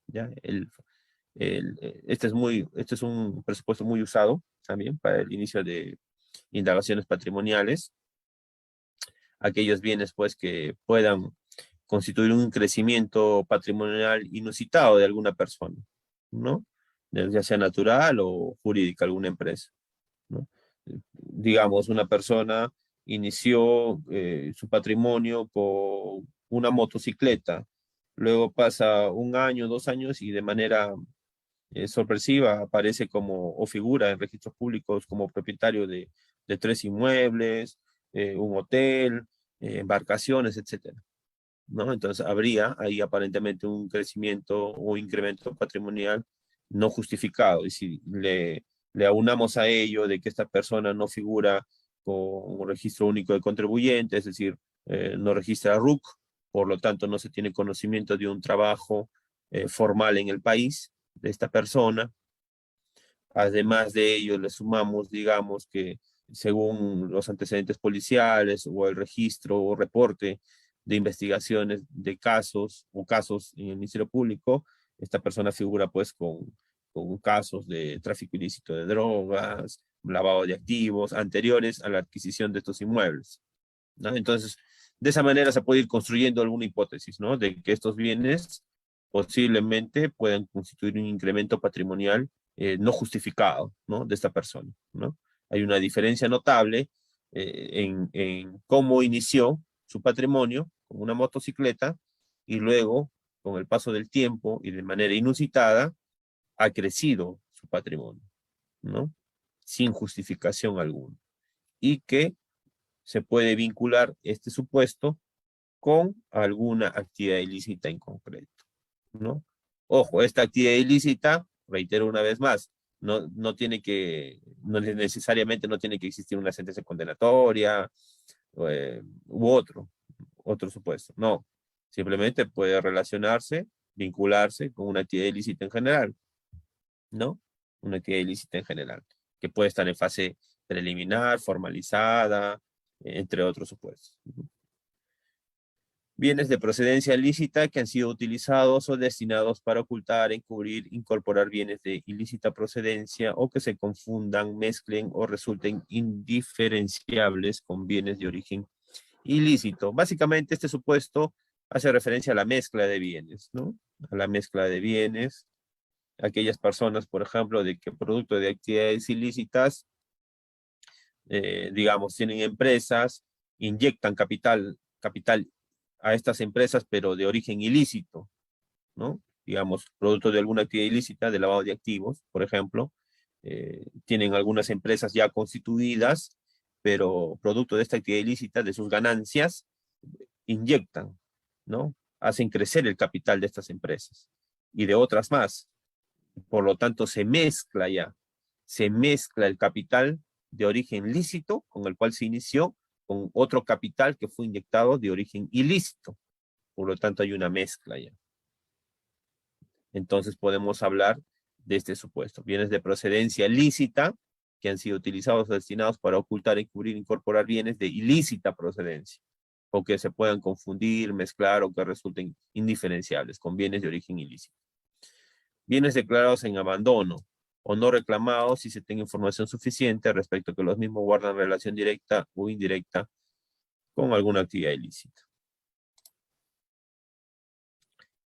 ¿ya? Este es un presupuesto muy usado también para el inicio de indagaciones patrimoniales. Aquellos bienes, pues, que puedan constituir un crecimiento patrimonial inusitado de alguna persona, ¿no? Ya sea natural o jurídica, alguna empresa, ¿no? Digamos, una persona inició su patrimonio con una motocicleta, luego pasa un año, 2 años y de manera sorpresiva aparece como, o figura en registros públicos como propietario de 3 inmuebles, un hotel, embarcaciones, etcétera, ¿no? Entonces habría ahí aparentemente un crecimiento o incremento patrimonial no justificado. Y si le aunamos a ello de que esta persona no figura con un registro único de contribuyentes, es decir, no registra RUC, por lo tanto no se tiene conocimiento de un trabajo formal en el país de esta persona. Además de ello, le sumamos, digamos, que según los antecedentes policiales o el registro o reporte de investigaciones de casos o casos en el Ministerio Público, esta persona figura pues con casos de tráfico ilícito de drogas, lavado de activos anteriores a la adquisición de estos inmuebles, ¿no? Entonces, de esa manera se puede ir construyendo alguna hipótesis, ¿no? De que estos bienes posiblemente puedan constituir un incremento patrimonial no justificado, ¿no? De esta persona, ¿no? Hay una diferencia notable en cómo inició su patrimonio con una motocicleta y luego, con el paso del tiempo y de manera inusitada, ha crecido su patrimonio, ¿no? Sin justificación alguna. Y que se puede vincular este supuesto con alguna actividad ilícita en concreto, ¿no? Ojo, esta actividad ilícita, reitero una vez más, no necesariamente no tiene que existir una sentencia condenatoria u otro supuesto, no. Simplemente puede relacionarse, vincularse con una actividad ilícita en general, ¿no? Una actividad ilícita en general, que puede estar en fase preliminar, formalizada, entre otros supuestos. Bienes de procedencia lícita que han sido utilizados o destinados para ocultar, encubrir, incorporar bienes de ilícita procedencia o que se confundan, mezclen o resulten indiferenciables con bienes de origen ilícito. Básicamente este supuesto hace referencia a la mezcla de bienes, ¿no? A la mezcla de bienes. Aquellas personas, por ejemplo, de que producto de actividades ilícitas, digamos, tienen empresas, inyectan capital a estas empresas, pero de origen ilícito, ¿no? Digamos, producto de alguna actividad ilícita, de lavado de activos, por ejemplo, tienen algunas empresas ya constituidas, pero producto de esta actividad ilícita, de sus ganancias, inyectan, ¿no? Hacen crecer el capital de estas empresas y de otras más. Por lo tanto, se mezcla el capital de origen lícito con el cual se inició con otro capital que fue inyectado de origen ilícito. Por lo tanto, hay una mezcla ya. Entonces podemos hablar de este supuesto. Bienes de procedencia lícita que han sido utilizados o destinados para ocultar, encubrir, incorporar bienes de ilícita procedencia o que se puedan confundir, mezclar o que resulten indiferenciables con bienes de origen ilícito. Bienes declarados en abandono o no reclamados si se tenga información suficiente respecto a que los mismos guardan relación directa o indirecta con alguna actividad ilícita.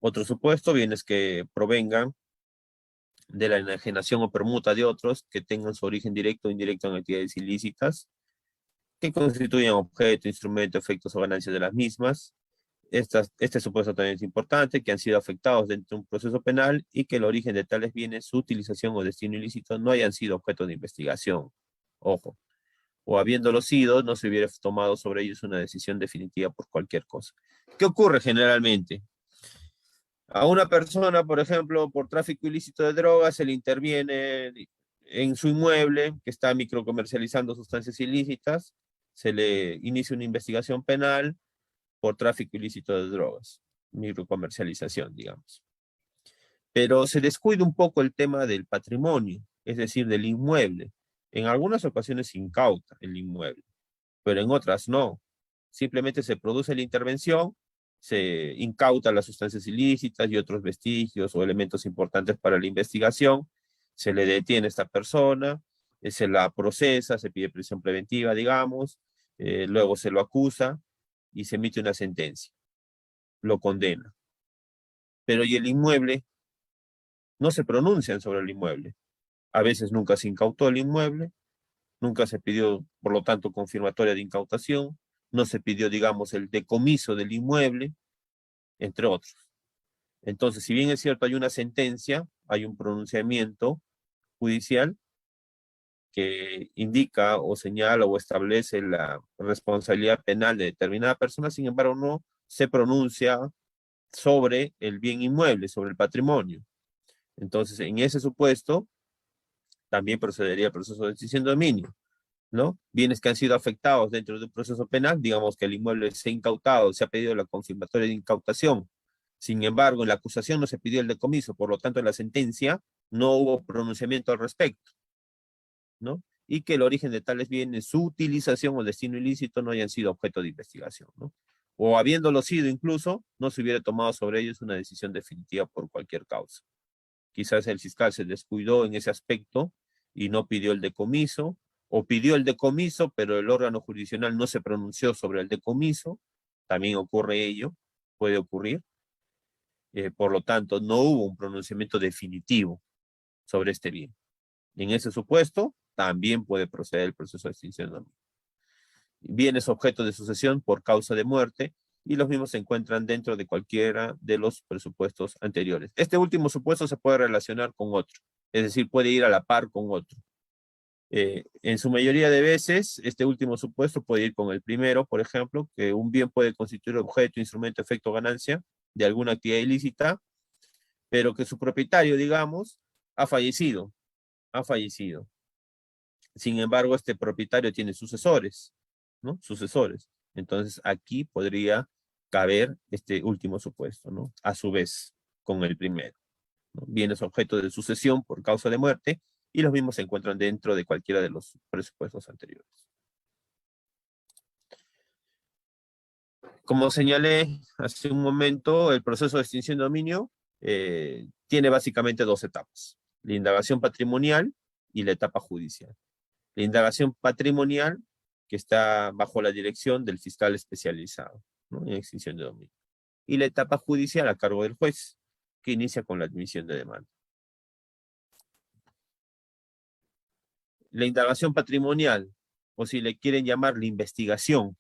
Otro supuesto, bienes que provengan de la enajenación o permuta de otros que tengan su origen directo o indirecto en actividades ilícitas, que constituyan objeto, instrumento, efectos o ganancias de las mismas. Este supuesto también es importante, que han sido afectados dentro de un proceso penal y que el origen de tales bienes, su utilización o destino ilícito no hayan sido objeto de investigación. Ojo, o habiéndolo sido, no se hubiera tomado sobre ellos una decisión definitiva por cualquier cosa. ¿Qué ocurre generalmente? A una persona, por ejemplo, por tráfico ilícito de drogas, se le interviene en su inmueble, que está microcomercializando sustancias ilícitas, se le inicia una investigación penal por tráfico ilícito de drogas, microcomercialización, digamos. Pero se descuida un poco el tema del patrimonio, es decir, del inmueble. En algunas ocasiones se incauta el inmueble, pero en otras no. Simplemente se produce la intervención, se incauta las sustancias ilícitas y otros vestigios o elementos importantes para la investigación, se le detiene a esta persona, se la procesa, se pide prisión preventiva, digamos, luego se lo acusa y se emite una sentencia, lo condena. Pero ¿y el inmueble? No se pronuncian sobre el inmueble. A veces nunca se incautó el inmueble, nunca se pidió, por lo tanto, confirmatoria de incautación, no se pidió, digamos, el decomiso del inmueble, entre otros. Entonces, si bien es cierto, hay una sentencia, hay un pronunciamiento judicial que indica o señala o establece la responsabilidad penal de determinada persona, sin embargo, no se pronuncia sobre el bien inmueble, sobre el patrimonio. Entonces, en ese supuesto, también procedería el proceso de extinción de dominio, ¿no? Bienes que han sido afectados dentro de un proceso penal, digamos que el inmueble se ha incautado, se ha pedido la confirmatoria de incautación. Sin embargo, en la acusación no se pidió el decomiso, por lo tanto, en la sentencia no hubo pronunciamiento al respecto, ¿no? Y que el origen de tales bienes, su utilización o destino ilícito no hayan sido objeto de investigación, ¿no? O habiéndolo sido incluso, no se hubiera tomado sobre ellos una decisión definitiva por cualquier causa. Quizás el fiscal se descuidó en ese aspecto y no pidió el decomiso, o pidió el decomiso, pero el órgano jurisdiccional no se pronunció sobre el decomiso, también ocurre ello, puede ocurrir, por lo tanto no hubo un pronunciamiento definitivo sobre este bien. En ese supuesto, también puede proceder el proceso de extinción de dominio. Bienes objeto de sucesión por causa de muerte, y los mismos se encuentran dentro de cualquiera de los presupuestos anteriores. Este último supuesto se puede relacionar con otro, es decir, puede ir a la par con otro. En su mayoría de veces, este último supuesto puede ir con el primero, por ejemplo, que un bien puede constituir objeto, instrumento, efecto, ganancia de alguna actividad ilícita, pero que su propietario, digamos, ha fallecido, ha fallecido. Sin embargo, este propietario tiene sucesores, ¿no? Sucesores. Entonces, aquí podría caber este último supuesto, ¿no? A su vez, con el primero, ¿no? Bienes objeto de sucesión por causa de muerte y los mismos se encuentran dentro de cualquiera de los presupuestos anteriores. Como señalé hace un momento, el proceso de extinción de dominio tiene básicamente dos etapas: la indagación patrimonial y la etapa judicial. La indagación patrimonial, que está bajo la dirección del fiscal especializado, ¿no?, en extinción de dominio. Y la etapa judicial a cargo del juez, que inicia con la admisión de demanda. La indagación patrimonial, o si le quieren llamar la investigación,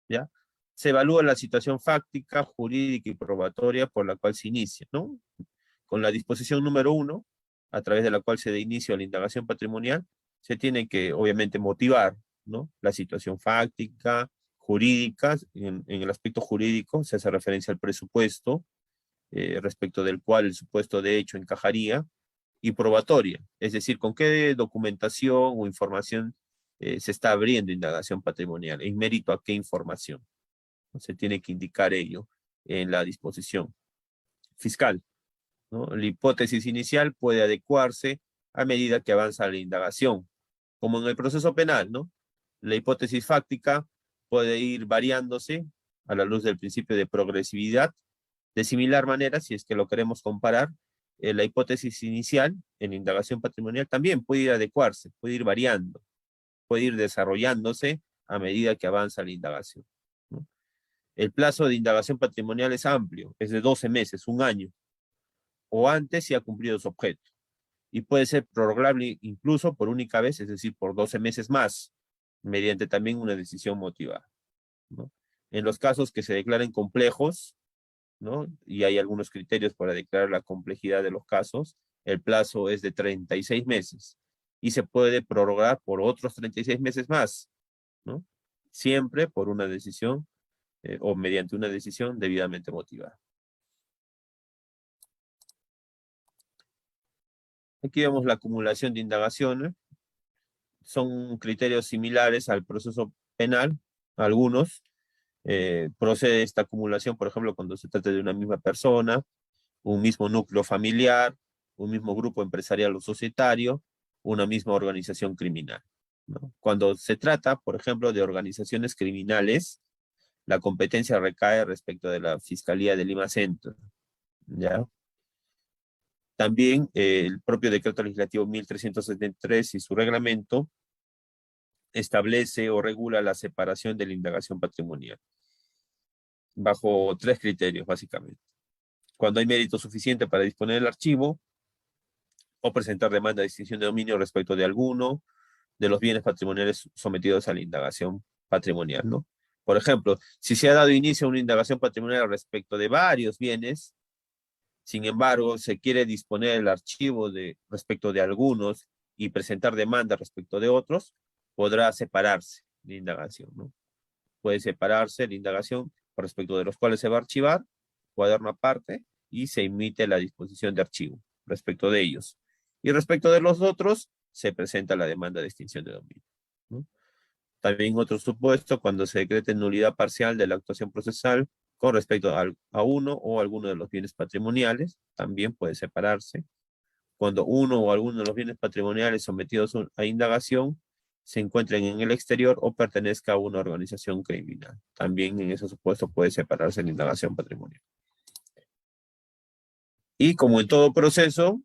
¿ya? Se evalúa la situación fáctica, jurídica y probatoria por la cual se inicia, ¿no? Con la disposición número 1, a través de la cual se da inicio a la indagación patrimonial, se tiene que, obviamente, motivar, ¿no?, la situación fáctica, jurídica. En el aspecto jurídico se hace referencia al presupuesto, respecto del cual el supuesto de hecho encajaría, y probatoria, es decir, con qué documentación o información se está abriendo indagación patrimonial, en mérito a qué información. Se tiene que indicar ello en la disposición fiscal, ¿no? La hipótesis inicial puede adecuarse a medida que avanza la indagación, como en el proceso penal, ¿no? La hipótesis fáctica puede ir variándose a la luz del principio de progresividad. De similar manera, si es que lo queremos comparar, la hipótesis inicial en indagación patrimonial también puede ir adecuarse, puede ir variando, puede ir desarrollándose a medida que avanza la indagación, ¿no? El plazo de indagación patrimonial es amplio, es de 12 meses, un año, o antes si ha cumplido su objeto, y puede ser prorrogable incluso por única vez, es decir, por 12 meses más, mediante también una decisión motivada, ¿no? En los casos que se declaren complejos, ¿no?, y hay algunos criterios para declarar la complejidad de los casos, el plazo es de 36 meses y se puede prorrogar por otros 36 meses más, ¿no? Siempre por una decisión o mediante una decisión debidamente motivada. Aquí vemos la acumulación de indagaciones. Son criterios similares al proceso penal, algunos. Procede esta acumulación, por ejemplo, cuando se trata de una misma persona, un mismo núcleo familiar, un mismo grupo empresarial o societario, una misma organización criminal, ¿no? Cuando se trata, por ejemplo, de organizaciones criminales, la competencia recae respecto de la Fiscalía de Lima Centro, ¿ya? También el propio decreto legislativo 1373 y su reglamento establece o regula la separación de la indagación patrimonial, bajo tres criterios, básicamente. Cuando hay mérito suficiente para disponer del archivo, o presentar demanda de extinción de dominio respecto de alguno de los bienes patrimoniales sometidos a la indagación patrimonial, ¿no? Por ejemplo, si se ha dado inicio a una indagación patrimonial respecto de varios bienes, sin embargo, se quiere disponer el archivo respecto de algunos y presentar demanda respecto de otros, podrá separarse la indagación, ¿no? Puede separarse la indagación respecto de los cuales se va a archivar, cuaderno aparte, y se emite la disposición de archivo respecto de ellos. Y respecto de los otros, se presenta la demanda de extinción de dominio, ¿no? También otro supuesto, cuando se decrete nulidad parcial de la actuación procesal con respecto a uno o alguno de los bienes patrimoniales, también puede separarse. Cuando uno o alguno de los bienes patrimoniales sometidos a indagación se encuentren en el exterior o pertenezca a una organización criminal. También en ese supuesto puede separarse la indagación patrimonial. Y como en todo proceso,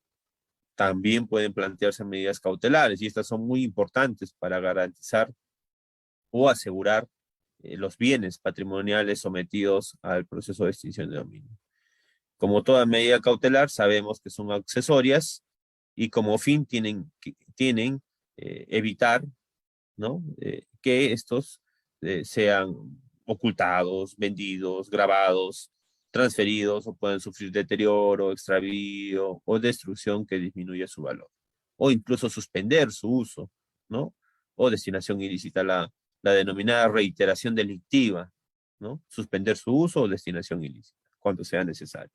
también pueden plantearse medidas cautelares, y estas son muy importantes para garantizar o asegurar los bienes patrimoniales sometidos al proceso de extinción de dominio. Como toda medida cautelar, sabemos que son accesorias y como fin tienen evitar, ¿no? Que estos sean ocultados, vendidos, grabados, transferidos o puedan sufrir deterioro, extravío o destrucción que disminuya su valor. O incluso suspender su uso, ¿no? O destinación ilícita, la denominada reiteración delictiva, ¿no? Suspender su uso o destinación ilícita, cuando sea necesario.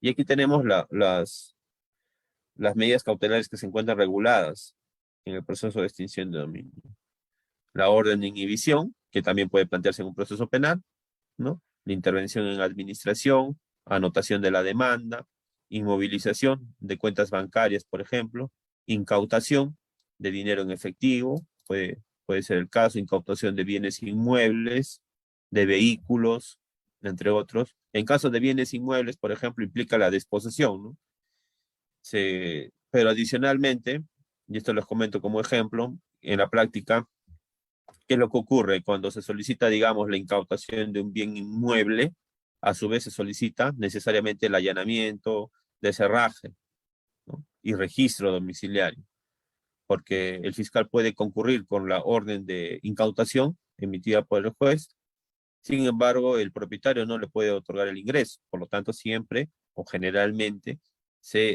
Y aquí tenemos las medidas cautelares que se encuentran reguladas en el proceso de extinción de dominio. La orden de inhibición, que también puede plantearse en un proceso penal, ¿no? La intervención en administración, anotación de la demanda, inmovilización de cuentas bancarias, por ejemplo, incautación de dinero en efectivo, puede ser el caso, incautación de bienes inmuebles, de vehículos, entre otros. En caso de bienes inmuebles, por ejemplo, implica la desposesión, ¿no? Pero adicionalmente, y esto les comento como ejemplo, en la práctica, ¿qué es lo que ocurre cuando se solicita, digamos, la incautación de un bien inmueble? A su vez se solicita necesariamente el allanamiento de cerraje, ¿no? Y registro domiciliario, porque el fiscal puede concurrir con la orden de incautación emitida por el juez. Sin embargo, el propietario no le puede otorgar el ingreso, por lo tanto siempre o generalmente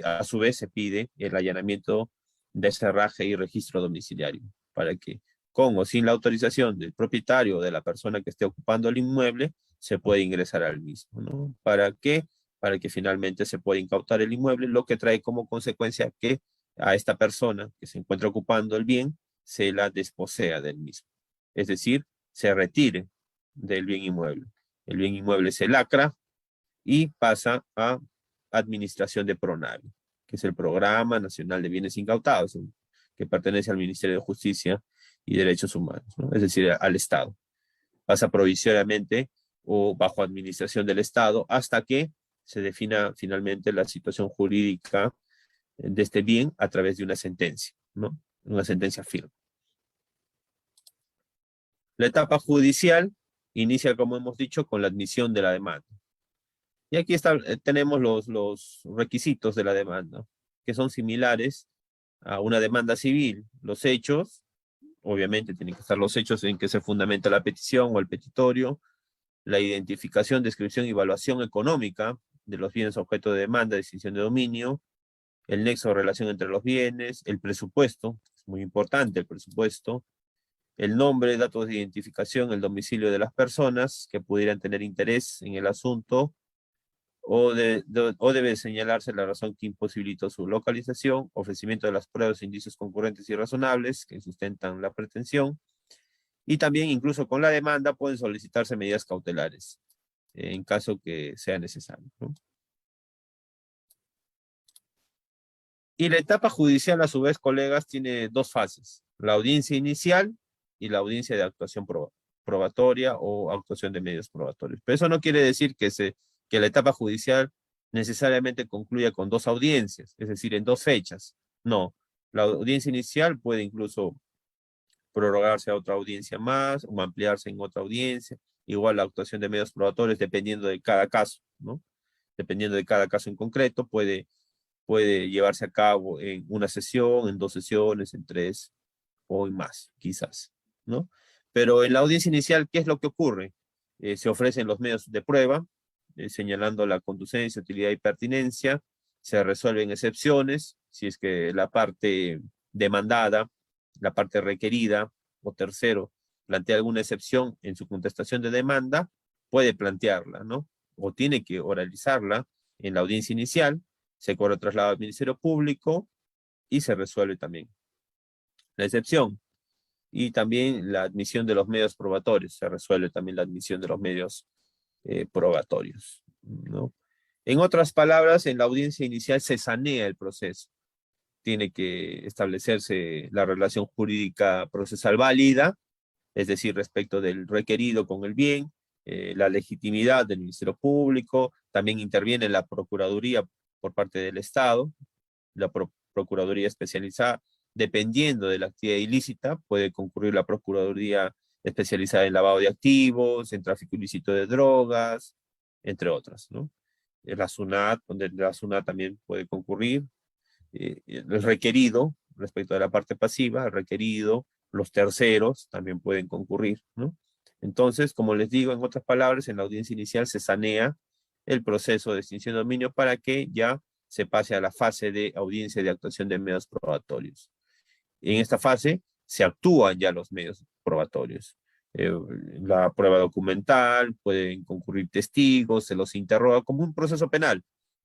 a su vez se pide el allanamiento de cerraje y registro domiciliario para que con o sin la autorización del propietario o de la persona que esté ocupando el inmueble se pueda ingresar al mismo, ¿no? ¿Para qué? Para que finalmente se pueda incautar el inmueble, lo que trae como consecuencia que a esta persona que se encuentra ocupando el bien se la desposea del mismo, es decir, se retire del bien inmueble. El bien inmueble se lacra y pasa a administración de PRONAVI, que es el Programa Nacional de Bienes Incautados, que pertenece al Ministerio de Justicia y Derechos Humanos, ¿no? Es decir, al Estado. Pasa provisoriamente o bajo administración del Estado hasta que se defina finalmente la situación jurídica de este bien a través de una sentencia, ¿no? Una sentencia firme. La etapa judicial inicia, como hemos dicho, con la admisión de la demanda. Y aquí tenemos los requisitos de la demanda, que son similares a una demanda civil. Los hechos, obviamente tienen que estar los hechos en que se fundamenta la petición o el petitorio, la identificación, descripción y evaluación económica de los bienes objeto de demanda, de extinción de dominio, el nexo de relación entre los bienes, el presupuesto, es muy importante el presupuesto, el nombre, datos de identificación, el domicilio de las personas que pudieran tener interés en el asunto, o debe señalarse la razón que imposibilitó su localización, ofrecimiento de las pruebas e indicios concurrentes y razonables que sustentan la pretensión, y también incluso con la demanda pueden solicitarse medidas cautelares en caso que sea necesario, ¿no? Y la etapa judicial, a su vez, colegas, tiene dos fases: la audiencia inicial y la audiencia de actuación probatoria o actuación de medios probatorios. Pero eso no quiere decir que la etapa judicial necesariamente concluya con dos audiencias, es decir, en dos fechas. No, la audiencia inicial puede incluso prorrogarse a otra audiencia más o ampliarse en otra audiencia. Igual la actuación de medios probatorios, dependiendo de cada caso, ¿no? Dependiendo de cada caso en concreto, puede llevarse a cabo en una sesión, en dos sesiones, en tres o en más, quizás, ¿no? Pero en la audiencia inicial, ¿qué es lo que ocurre? Se ofrecen los medios de prueba, señalando la conducencia, utilidad y pertinencia, se resuelven excepciones, si es que la parte demandada, la parte requerida o tercero plantea alguna excepción en su contestación de demanda, puede plantearla, ¿no? O tiene que oralizarla en la audiencia inicial, se cobra traslado al Ministerio Público y se resuelve también la excepción. Y también la admisión de los medios probatorios, se resuelve también la admisión de los medios probatorios, ¿no? En otras palabras, en la audiencia inicial se sanea el proceso. Tiene que establecerse la relación jurídica procesal válida, es decir, respecto del requerido con el bien, la legitimidad del Ministerio Público, también interviene la Procuraduría por parte del Estado, la Procuraduría especializada, dependiendo de la actividad ilícita, puede concurrir la Procuraduría especializada en lavado de activos, en tráfico ilícito de drogas, entre otras, ¿no? La SUNAT, donde la SUNAT también puede concurrir, el requerido, respecto a la parte pasiva, el requerido, los terceros también pueden concurrir, ¿no? Entonces, como les digo, en otras palabras, en la audiencia inicial se sanea el proceso de extinción de dominio para que ya se pase a la fase de audiencia de actuación de medios probatorios. En esta fase se actúan ya los medios probatorios. La prueba documental, pueden concurrir testigos, se los interroga como un proceso penal.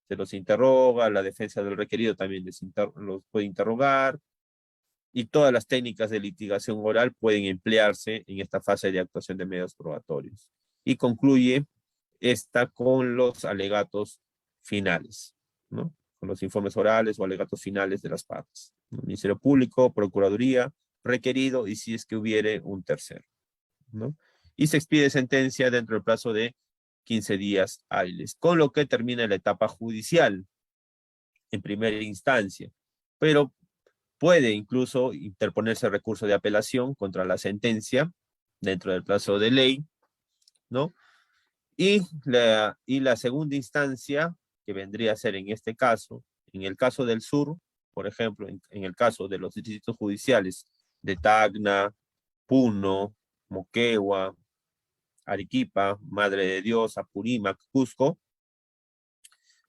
Se los interroga, la defensa del requerido también los puede interrogar, y todas las técnicas de litigación oral pueden emplearse en esta fase de actuación de medios probatorios. Y concluye esta con los alegatos finales, ¿no? Con los informes orales o alegatos finales de las partes. Ministerio Público, Procuraduría, requerido y si es que hubiere un tercero, ¿no? Y se expide sentencia dentro del plazo de 15 días hábiles, con lo que termina la etapa judicial en primera instancia. Pero puede incluso interponerse recurso de apelación contra la sentencia dentro del plazo de ley, ¿no? Y la segunda instancia, que vendría a ser en este caso, en el caso del sur, por ejemplo, en el caso de los distritos judiciales de Tacna, Puno, Moquegua, Arequipa, Madre de Dios, Apurímac, Cusco,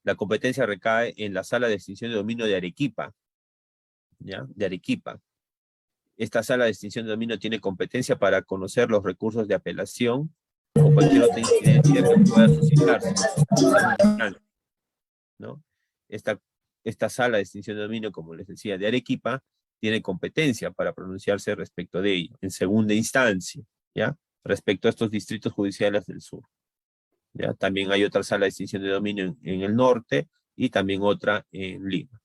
la competencia recae en la Sala de Extinción de Dominio de Arequipa, ¿ya? De Arequipa. Esta Sala de Extinción de Dominio tiene competencia para conocer los recursos de apelación o cualquier otra incidencia que pueda suscitarse, ¿no? Esta Sala de Extinción de Dominio, como les decía, de Arequipa, tiene competencia para pronunciarse respecto de ello, en segunda instancia, ¿ya? Respecto a estos distritos judiciales del sur. ¿Ya? También hay otra Sala de Extinción de Dominio en el norte y también otra en Lima.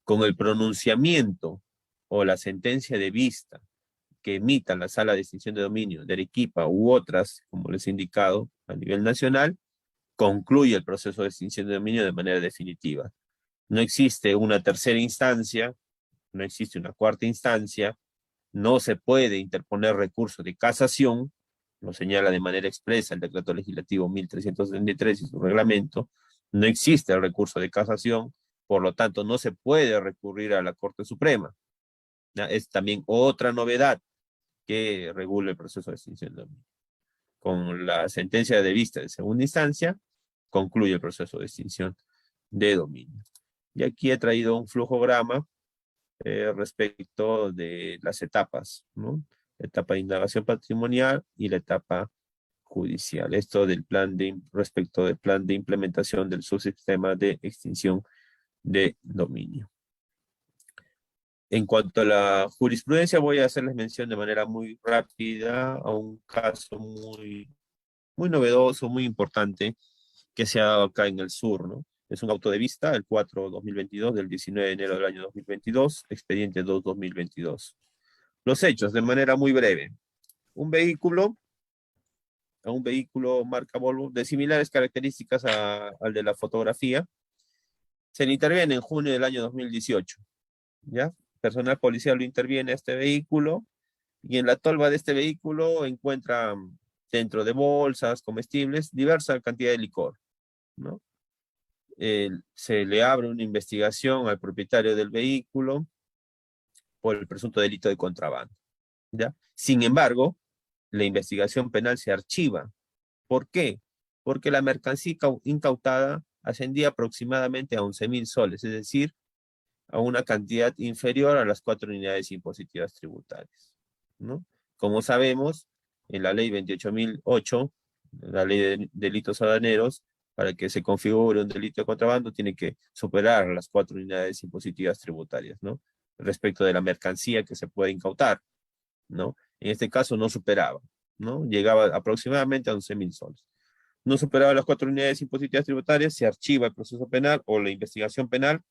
Con el pronunciamiento o la sentencia de vista que emita la Sala de Extinción de Dominio de Arequipa u otras, como les he indicado, a nivel nacional, concluye el proceso de extinción de dominio de manera definitiva. No existe una tercera instancia, no existe una cuarta instancia, no se puede interponer recurso de casación, lo señala de manera expresa el decreto legislativo 1333 y su reglamento, no existe el recurso de casación, por lo tanto no se puede recurrir a la Corte Suprema. ¿Ya? Es también otra novedad que regula el proceso de extinción de dominio. Con la sentencia de vista de segunda instancia, concluye el proceso de extinción de dominio. Y aquí he traído un flujograma respecto de las etapas, ¿no? La etapa de indagación patrimonial y la etapa judicial. Esto del respecto del plan de implementación del subsistema de extinción de dominio. En cuanto a la jurisprudencia, voy a hacerles mención de manera muy rápida a un caso muy novedoso, muy importante, que se ha dado acá en el sur, ¿no? Es un auto de vista, el 4/2022, del 19 de enero del año 2022, expediente 2/2022. Los hechos, de manera muy breve. Un vehículo marca Volvo, de similares características al de la fotografía, se le interviene en junio del año 2018, ¿ya? Personal policial lo interviene a este vehículo, y en la tolva de este vehículo encuentra dentro de bolsas comestibles diversa cantidad de licor, ¿no? Se le abre una investigación al propietario del vehículo por el presunto delito de contrabando, ¿ya? Sin embargo, la investigación penal se archiva. ¿Por qué? Porque la mercancía incautada ascendía aproximadamente a 11.000 soles, es decir, a una cantidad inferior a las 4 unidades impositivas tributarias, ¿no? Como sabemos, en la ley 28.008, la ley de delitos aduaneros, para que se configure un delito de contrabando, tiene que superar las 4 unidades impositivas tributarias, ¿no? Respecto de la mercancía que se puede incautar, ¿no? En este caso no superaba, ¿no? Llegaba aproximadamente a 11.000 soles. No superaba las 4 unidades impositivas tributarias, se archiva el proceso penal o la investigación penal,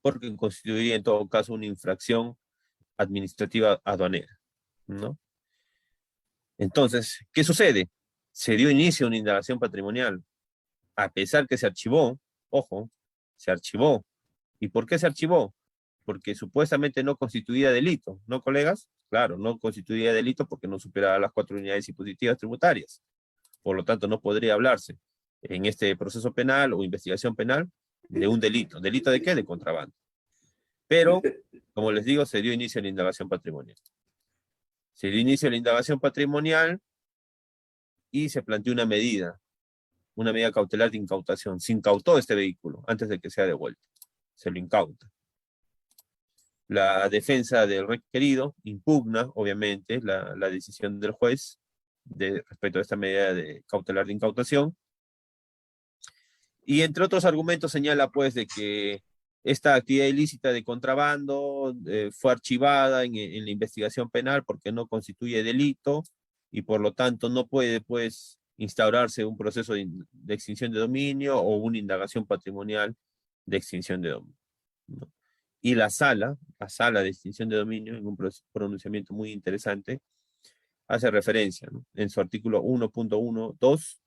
porque constituiría en todo caso una infracción administrativa aduanera, ¿no? Entonces, ¿qué sucede? Se dio inicio a una indagación patrimonial, a pesar que se archivó, ojo, se archivó. ¿Y por qué se archivó? Porque supuestamente no constituía delito, ¿no, colegas? Claro, no constituía delito porque no superaba las 4 unidades impositivas tributarias. Por lo tanto, no podría hablarse en este proceso penal o investigación penal de un delito. ¿Delito de qué? De contrabando. Pero, como les digo, se dio inicio a la indagación patrimonial. Se dio inicio a la indagación patrimonial y se planteó una medida cautelar de incautación. Se incautó este vehículo antes de que sea devuelto. Se lo incauta. La defensa del requerido impugna, obviamente, la decisión del juez respecto a esta medida cautelar de incautación. Y entre otros argumentos señala, pues, de que esta actividad ilícita de contrabando fue archivada en la investigación penal porque no constituye delito y por lo tanto no puede, pues, instaurarse un proceso de extinción de dominio o una indagación patrimonial de extinción de dominio, ¿no? Y la sala de extinción de dominio, en un pronunciamiento muy interesante, hace referencia, ¿no? En su artículo 1.1.2,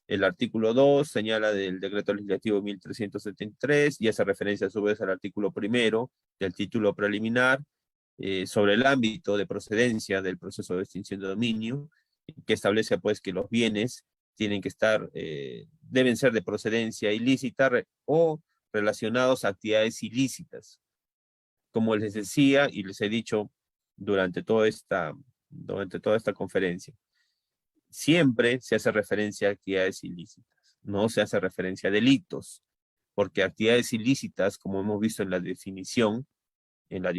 el artículo 2 señala del decreto legislativo 1373 y hace referencia a su vez al artículo 1 del título preliminar sobre el ámbito de procedencia del proceso de extinción de dominio, que establece, pues, que los bienes tienen que estar, deben ser de procedencia ilícita o relacionados a actividades ilícitas. Como les decía y les he dicho durante toda esta conferencia, siempre se hace referencia a actividades ilícitas, no se hace referencia a delitos, porque actividades ilícitas, como hemos visto en la definición, en la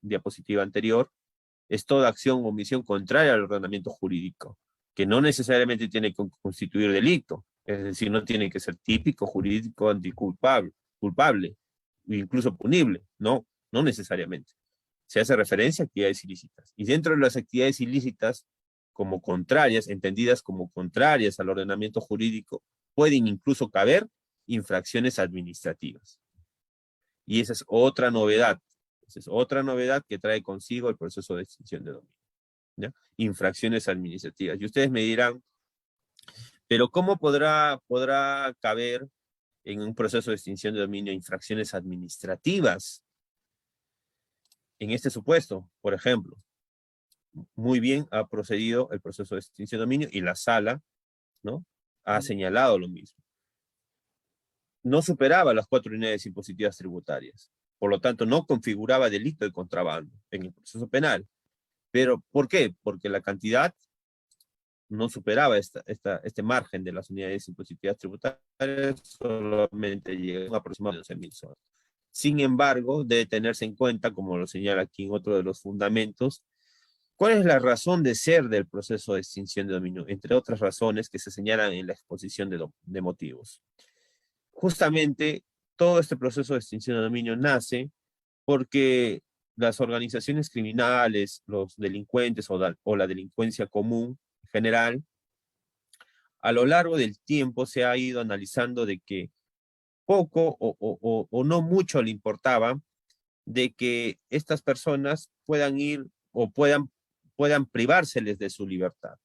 diapositiva anterior, es toda acción o omisión contraria al ordenamiento jurídico, que no necesariamente tiene que constituir delito, es decir, no tiene que ser típico, jurídico, culpable, o incluso punible, no necesariamente. Se hace referencia a actividades ilícitas. Y dentro de las actividades ilícitas, como contrarias, entendidas como contrarias al ordenamiento jurídico, pueden incluso caber infracciones administrativas. Y esa es otra novedad. Esa es otra novedad que trae consigo el proceso de extinción de dominio, ¿ya? Infracciones administrativas. Y ustedes me dirán, pero ¿cómo podrá caber en un proceso de extinción de dominio infracciones administrativas? En este supuesto, por ejemplo, muy bien ha procedido el proceso de extinción de dominio y la sala, ¿no?, ha señalado lo mismo. No superaba las 4 unidades impositivas tributarias, por lo tanto no configuraba delito de contrabando en el proceso penal. ¿Pero por qué? Porque la cantidad no superaba este margen de las unidades impositivas tributarias, solamente llega a aproximadamente 11.000 soles. Sin embargo, debe tenerse en cuenta, como lo señala aquí en otro de los fundamentos, ¿Cuál es la razón de ser del proceso de extinción de dominio? Entre otras razones que se señalan en la exposición de motivos. Justamente todo este proceso de extinción de dominio nace porque las organizaciones criminales, los delincuentes o la delincuencia común en general, a lo largo del tiempo se ha ido analizando de que poco o no mucho le importaba de que estas personas puedan ir o puedan privárseles de su libertad.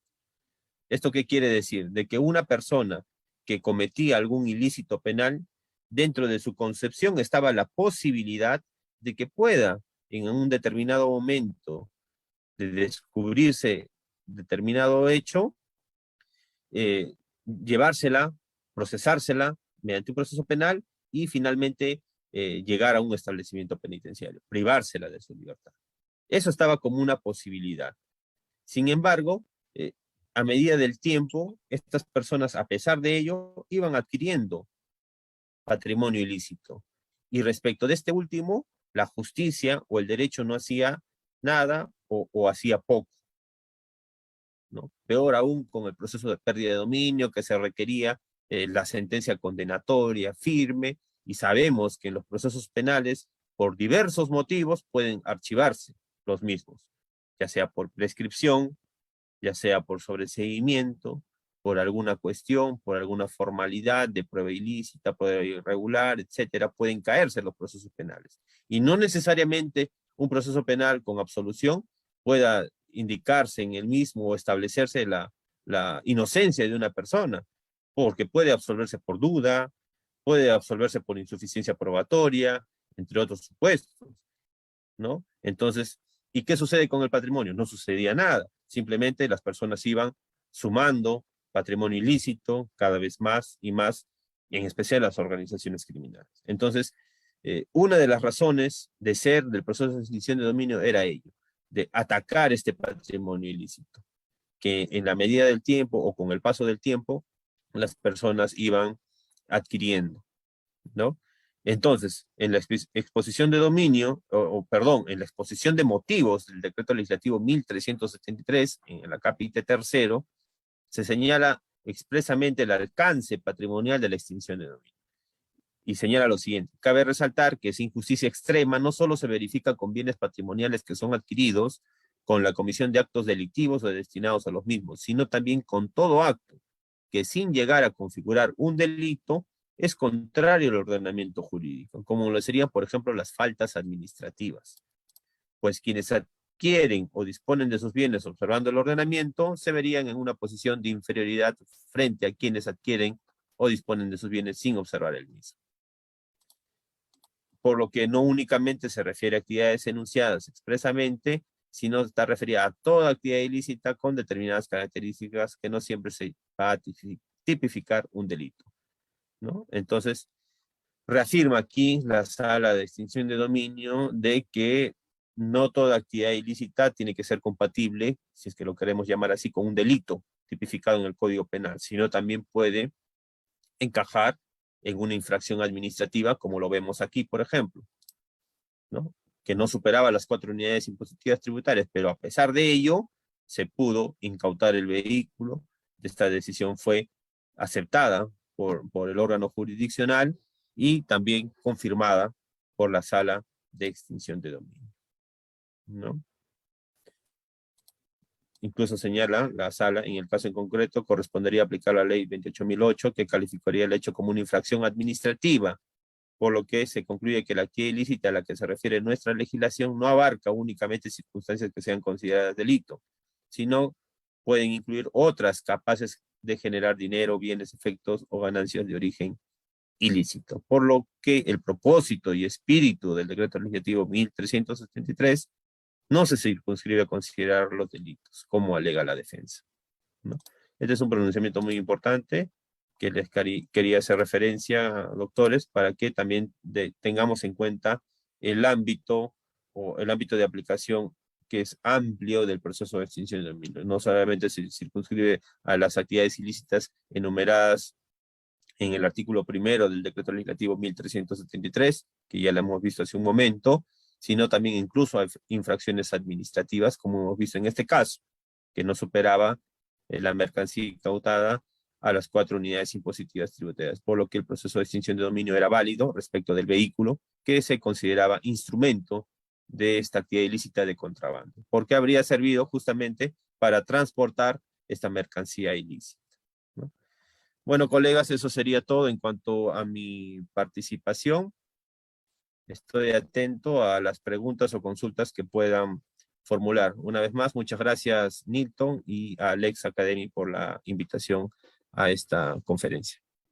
¿Esto qué quiere decir? De que una persona que cometía algún ilícito penal, dentro de su concepción estaba la posibilidad de que pueda en un determinado momento de descubrirse determinado hecho, llevársela, procesársela mediante un proceso penal y finalmente llegar a un establecimiento penitenciario, privársela de su libertad. Eso estaba como una posibilidad. Sin embargo, a medida del tiempo, estas personas, a pesar de ello, iban adquiriendo patrimonio ilícito. Y respecto de este último, la justicia o el derecho no hacía nada o hacía poco, ¿no? Peor aún con el proceso de pérdida de dominio que se requería la sentencia condenatoria firme, y sabemos que en los procesos penales, por diversos motivos, pueden archivarse los mismos, ya sea por prescripción, ya sea por sobreseguimiento, por alguna cuestión, por alguna formalidad de prueba ilícita, prueba irregular, etcétera, pueden caerse los procesos penales. Y no necesariamente un proceso penal con absolución pueda indicarse en el mismo o establecerse la inocencia de una persona, porque puede absolverse por duda, puede absolverse por insuficiencia probatoria, entre otros supuestos, ¿no? Entonces, ¿y qué sucede con el patrimonio? No sucedía nada, simplemente las personas iban sumando patrimonio ilícito cada vez más y más, en especial las organizaciones criminales. Entonces, una de las razones de ser del proceso de extinción de dominio era ello, de atacar este patrimonio ilícito, que en la medida del tiempo o con el paso del tiempo, las personas iban adquiriendo, ¿no? Entonces, en la exposición de dominio, perdón, en la exposición de motivos del decreto legislativo 1373, en el acápite tercero, se señala expresamente el alcance patrimonial de la extinción de dominio. Y señala lo siguiente: cabe resaltar que esa injusticia extrema no solo se verifica con bienes patrimoniales que son adquiridos con la comisión de actos delictivos o destinados a los mismos, sino también con todo acto que, sin llegar a configurar un delito, es contrario al ordenamiento jurídico, como lo serían, por ejemplo, las faltas administrativas. Pues quienes adquieren o disponen de sus bienes observando el ordenamiento se verían en una posición de inferioridad frente a quienes adquieren o disponen de sus bienes sin observar el mismo. Por lo que no únicamente se refiere a actividades enunciadas expresamente, sino está referida a toda actividad ilícita con determinadas características que no siempre se va a tipificar un delito, ¿no? Entonces, reafirma aquí la sala de extinción de dominio de que no toda actividad ilícita tiene que ser compatible, si es que lo queremos llamar así, con un delito tipificado en el Código Penal, sino también puede encajar en una infracción administrativa, como lo vemos aquí, por ejemplo, ¿no? Que no superaba las 4 unidades impositivas tributarias, pero a pesar de ello, se pudo incautar el vehículo. Esta decisión fue aceptada por el órgano jurisdiccional y también confirmada por la sala de extinción de dominio, ¿no? Incluso señala la sala, en el caso en concreto, correspondería aplicar la ley 28.008, que calificaría el hecho como una infracción administrativa, por lo que se concluye que la actividad ilícita a la que se refiere nuestra legislación no abarca únicamente circunstancias que sean consideradas delito, sino pueden incluir otras capaces de generar dinero, bienes, efectos o ganancias de origen ilícito. Por lo que el propósito y espíritu del decreto legislativo 1373 no se circunscribe a considerar los delitos, como alega la defensa, ¿no? Este es un pronunciamiento muy importante que les quería hacer referencia, doctores, para que también tengamos en cuenta el ámbito o el ámbito de aplicación que es amplio del proceso de extinción de dominio. No solamente se circunscribe a las actividades ilícitas enumeradas en el artículo primero del decreto legislativo 1373, que ya lo hemos visto hace un momento, sino también incluso a infracciones administrativas, como hemos visto en este caso, que no superaba la mercancía incautada a las 4 unidades impositivas tributarias, por lo que el proceso de extinción de dominio era válido respecto del vehículo que se consideraba instrumento de esta actividad ilícita de contrabando, porque habría servido justamente para transportar esta mercancía ilícita, ¿no? Bueno, colegas, eso sería todo en cuanto a mi participación. Estoy atento a las preguntas o consultas que puedan formular. Una vez más, muchas gracias, Nilton, y a Alex Academy por la invitación a esta conferencia.